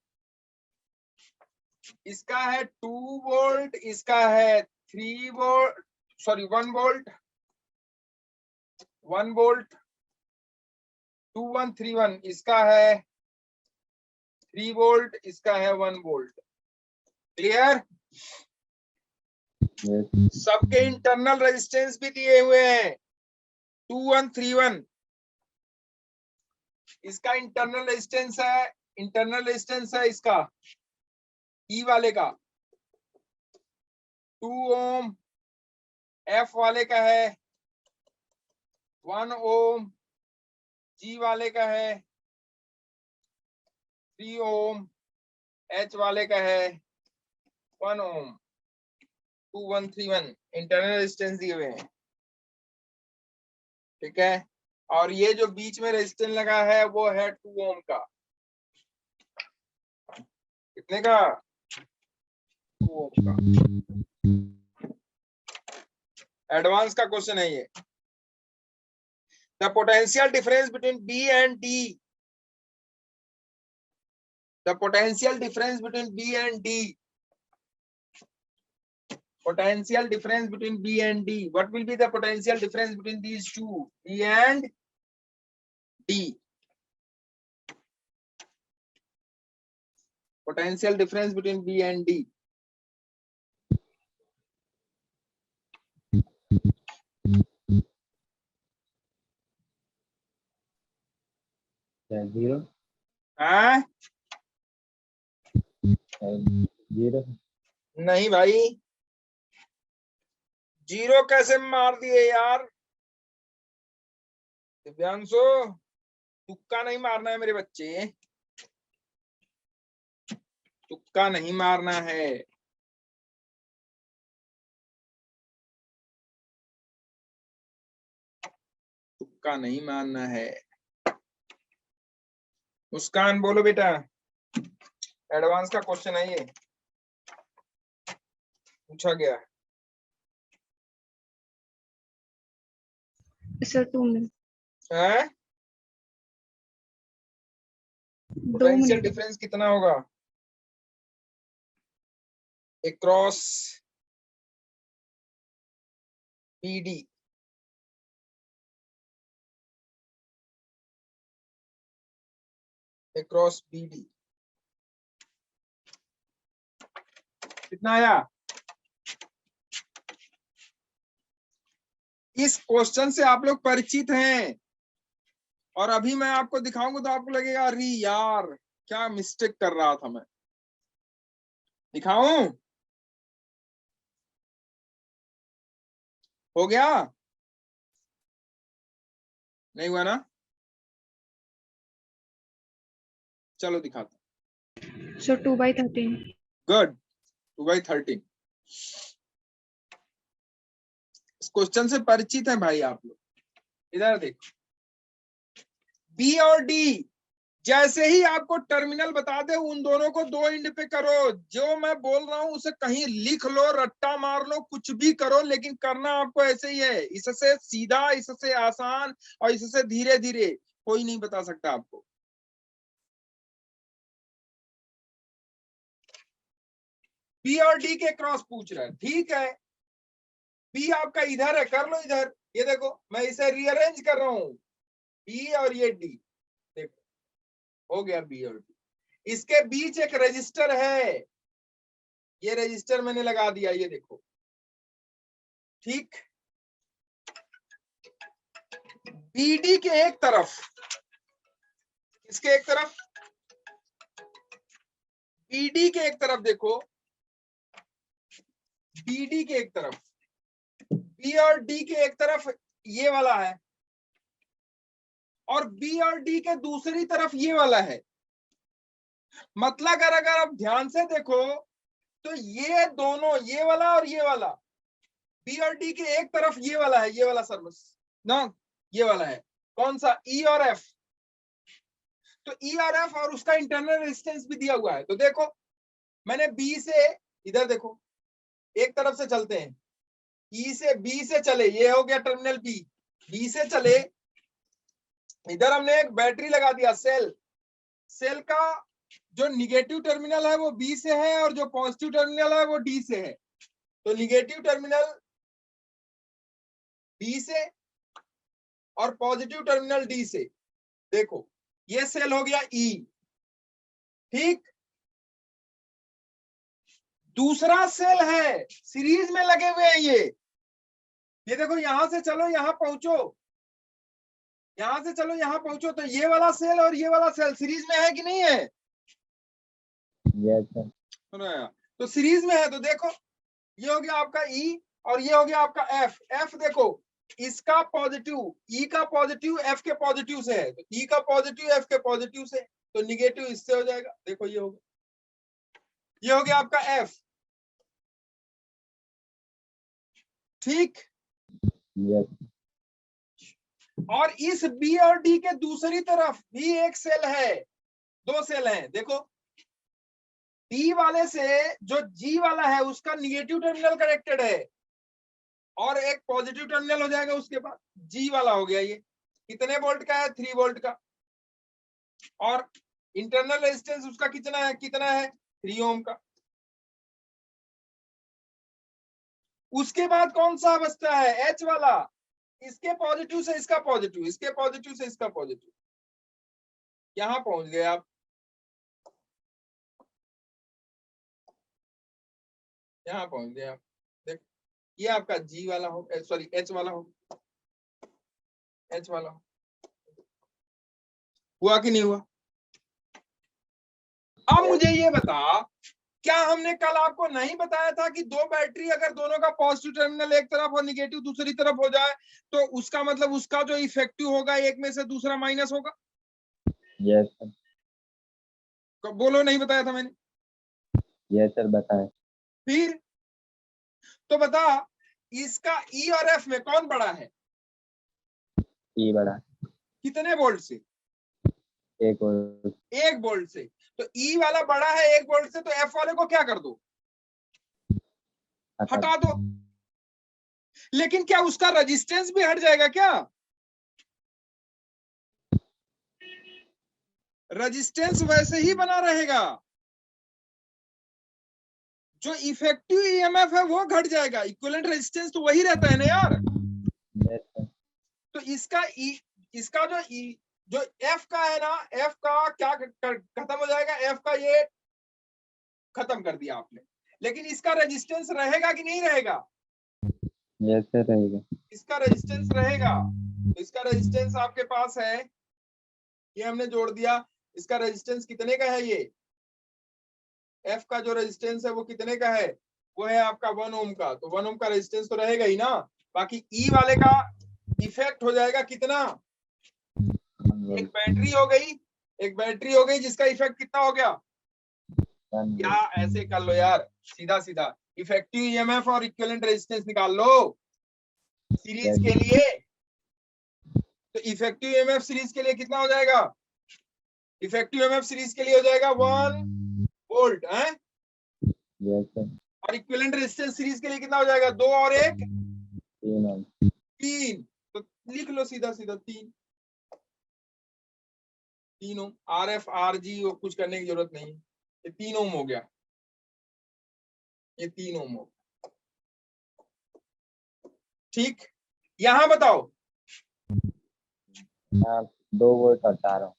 इसका है 2 वोल्ट, इसका है 3 वोल्ट, सॉरी 1 वोल्ट, 1 वोल्ट 2131, इसका है 3 वोल्ट, इसका है 1 वोल्ट। क्लियर? यस सबके इंटरनल रेजिस्टेंस भी दिए हुए हैं 2131। इसका इंटरनल रेजिस्टेंस है इसका ई वाले का 2 ओम, एफ वाले का है 1 ओम, जी वाले का है 3 ओम, एच वाले का है 1 ओम। 2131 इंटरनल रेजिस्टेंस दिए हुए हैं, ठीक है। और ये जो बीच में रेजिस्टेंस लगा है वो है 2 ओम का। कितने का? 2 ओम का। एडवांस का क्वेश्चन है ये। The potential difference between B and D, the potential difference between B and D, potential difference between B and D. What will be the potential difference between these two, B and D? Potential difference between B and D. Zero हाँ zero नहीं भाई, zero कैसे मार दिए यार दिव्यांशु, तुक्का नहीं मारना है मेरे बच्चे, तुक्का नहीं मारना है। तुक्का नहीं मारना है। मुस्कान बोलो बेटा, एडवांस का क्वेश्चन है ये, पूछा गया। सर 2 मिनट, है 2 पोटेंशियल मिनट। डिफरेंस कितना होगा अक्रॉस बीडी? अक्रॉस बीडी कितना आया? इस क्वेश्चन से आप लोग परिचित हैं, और अभी मैं आपको दिखाऊंगा तो आपको लगेगा अरे यार क्या मिस्टेक कर रहा था मैं। दिखाऊं? हो गया? नहीं हुआ ना? चलो दिखाता। सर 2/13। गुड, 2/13। इस क्वेश्चन से परिचित है भाई आप लोग। इधर देखो, बी और डी जैसे ही आपको टर्मिनल बता दे उन दोनों को 2 इंड पे करो। जो मैं बोल रहा हूं उसे कहीं लिख लो, रट्टा मार लो, कुछ भी करो, लेकिन करना आपको ऐसे ही है। इससे सीधा, इससे आसान और इससे धीरे धीरे, कोई नहीं बता सकता आपको। बी और डी के क्रॉस पूछ रहा है, ठीक है। बी आपका इधर है, कर लो इधर। ये देखो मैं इसे रीअरेंज कर रहा हूं, बी और ये डी, देखो हो गया बी और डी। इसके बीच एक रजिस्टर है, ये रजिस्टर मैंने लगा दिया, ये देखो, ठीक। बीडी के एक तरफ, इसके एक तरफ, बीडी के एक तरफ देखो, बीडी के एक तरफ, बी और डी के एक तरफ ये वाला है, और बी और डी के दूसरी तरफ ये वाला है। मतलब अगर आप ध्यान से देखो तो ये दोनों, ये वाला और ये वाला, बी और डी के एक तरफ ये वाला है, ये वाला सर्विस ना, ये वाला है कौन सा, ई और एफ। तो ई और एफ और उसका इंटरनल रेजिस्टेंस भी दिया हुआ है। तो देखो मैंने बी से, इधर देखो, एक तरफ से चलते हैं, ई से बी से चले, ये हो गया टर्मिनल बी, बी से चले, इधर हमने एक बैटरी लगा दिया, सेल। सेल का जो निगेटिव टर्मिनल है वो बी से है, और जो पॉजिटिव टर्मिनल है वो डी से है। तो निगेटिव टर्मिनल बी से और पॉजिटिव टर्मिनल डी से। देखो ये सेल हो गया ई, ठीक। दूसरा सेल है, सीरीज में लगे हुए हैं ये देखो, यहां से चलो यहां पहुंचो, यहां से चलो यहां पहुंचो, तो ये वाला सेल और ये वाला सेल सीरीज में है कि नहीं है? Yes sir. तो सीरीज में है। तो देखो ये हो गया आपका ई, और ये हो गया आपका एफ। एफ देखो, इसका पॉजिटिव, ई का पॉजिटिव एफ के पॉजिटिव से है, तो ई का पॉजिटिव एफ के पॉजिटिव से, तो निगेटिव इससे हो जाएगा। देखो ये हो गया, ये हो गया आपका एफ, ठीक। यस और इस बी और डी के दूसरी तरफ भी एक सेल है, 2 सेल हैं। देखो बी वाले से जो जी वाला है उसका निगेटिव टर्मिनल कनेक्टेड है, और एक पॉजिटिव टर्मिनल हो जाएगा उसके बाद, जी वाला हो गया। ये कितने वोल्ट का है? 3 वोल्ट का, और इंटरनल रेजिस्टेंस उसका कितना है 3 ओम का। उसके बाद कौन सा बचता है? एच वाला, इसके पॉजिटिव से इसका पॉजिटिव, इसके पॉजिटिव से इसका पॉजिटिव। यहां पहुंच गए आप, यहां पहुंच गए आप। देखो ये आपका जी वाला हो, सॉरी एच वाला हो, एच वाला हो। हुआ कि नहीं हुआ? अब मुझे ये बता, क्या हमने कल आपको नहीं बताया था कि दो बैटरी अगर दोनों का पॉजिटिव टर्मिनल एक तरफ और निगेटिव दूसरी तरफ हो जाए तो उसका मतलब उसका जो इफेक्टिव होगा एक में से दूसरा माइनस होगा? Yes sir. बोलो, नहीं बताया था मैंने? यस सर बताए। फिर तो बता, इसका ई और एफ में कौन बड़ा है? ई बड़ा। कितने वोल्ट से? 1 वोल्ट। 1 वोल्ट से। तो ई वाला बड़ा है 1 वोल्ट से, तो एफ वाले को क्या कर दो? हटा दो। लेकिन क्या उसका रेजिस्टेंस भी हट जाएगा क्या? रेजिस्टेंस वैसे ही बना रहेगा, जो इफेक्टिव ईएमएफ है वो घट जाएगा, इक्विवेलेंट रेजिस्टेंस तो वही रहता है ना यार। Yes sir. तो इसका जो एफ का है ना, एफ का क्या खत्म हो जाएगा? एफ का ये खत्म कर दिया आपने, लेकिन इसका रेजिस्टेंस रहेगा कि नहीं रहेगा? यस सर रहेगा। इसका रेजिस्टेंस रहेगा। तो इसका रेजिस्टेंस आपके पास है, ये हमने जोड़ दिया। इसका रेजिस्टेंस कितने का है? ये एफ का जो रेजिस्टेंस है वो कितने का है? वो है आपका 1 ओम का। तो 1 ओम का रेजिस्टेंस तो रहेगा ही ना। बाकी ई वाले का इफेक्ट हो जाएगा कितना? एक बैटरी हो गई, एक बैटरी हो गई जिसका इफेक्ट कितना हो गया? या ऐसे कर लो यार, सीधा सीधा इफेक्टिव ईएमएफ और इक्विवेलेंट रेजिस्टेंस निकाल लो सीरीज के लिए। तो इफेक्टिव ईएमएफ सीरीज के लिए कितना हो जाएगा? इफेक्टिव ईएमएफ सीरीज के लिए हो जाएगा 1 वोल्ट है। Yes sir. और इक्विवेलेंट रेजिस्टेंस सीरीज के लिए कितना हो जाएगा? 2 और 1 3 ओम। 3। तो लिख लो सीधा सीधा 3 ओम। आर एफ आर जी वो कुछ करने की जरूरत नहीं है, ये 3 ओम हो गया, ये 3 ओम हो गया। ठीक, यहां बताओ। 2 वोल्ट और 4 ओम।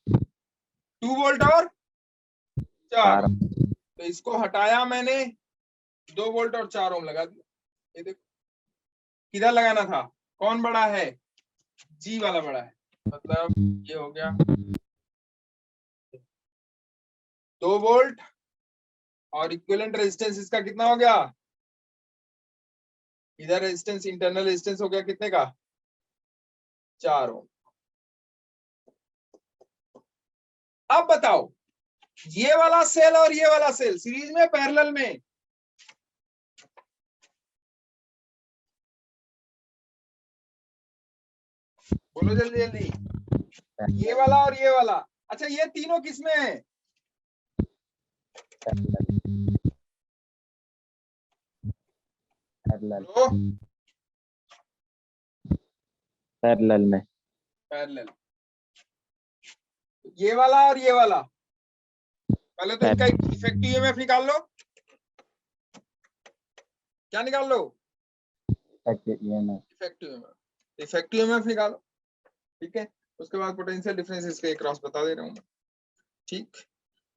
2 वोल्ट और 4 4 ओम। ओम। तो इसको हटाया मैंने, 2 वोल्ट और 4 ओम लगा दिया। ये देखो किधर लगाना था, कौन बड़ा है? जी वाला बड़ा है, मतलब ये हो गया 2 वोल्ट और इक्विवेलेंट रेजिस्टेंस इसका कितना हो गया? इधर रेजिस्टेंस, इंटरनल रेजिस्टेंस हो गया कितने का? 4 ओम। अब बताओ, ये वाला सेल और ये वाला सेल सीरीज में पैरेलल में, बोलो जल्दी जल्दी, ये वाला और ये वाला। अच्छा, ये तीनों किसमें है? बोलो। पैरेलल में। पैरेलल। ये वाला और ये वाला, पहले तो इनका इफेक्टिव ईएमएफ निकाल लो। क्या निकाल लो? Effective EMF. इफेक्टिव ईएमएफ निकालो, ठीक है। उसके बाद पोटेंशियल डिफरेंस इसके क्रॉस बता दे रहा हूँ मैं, ठीक।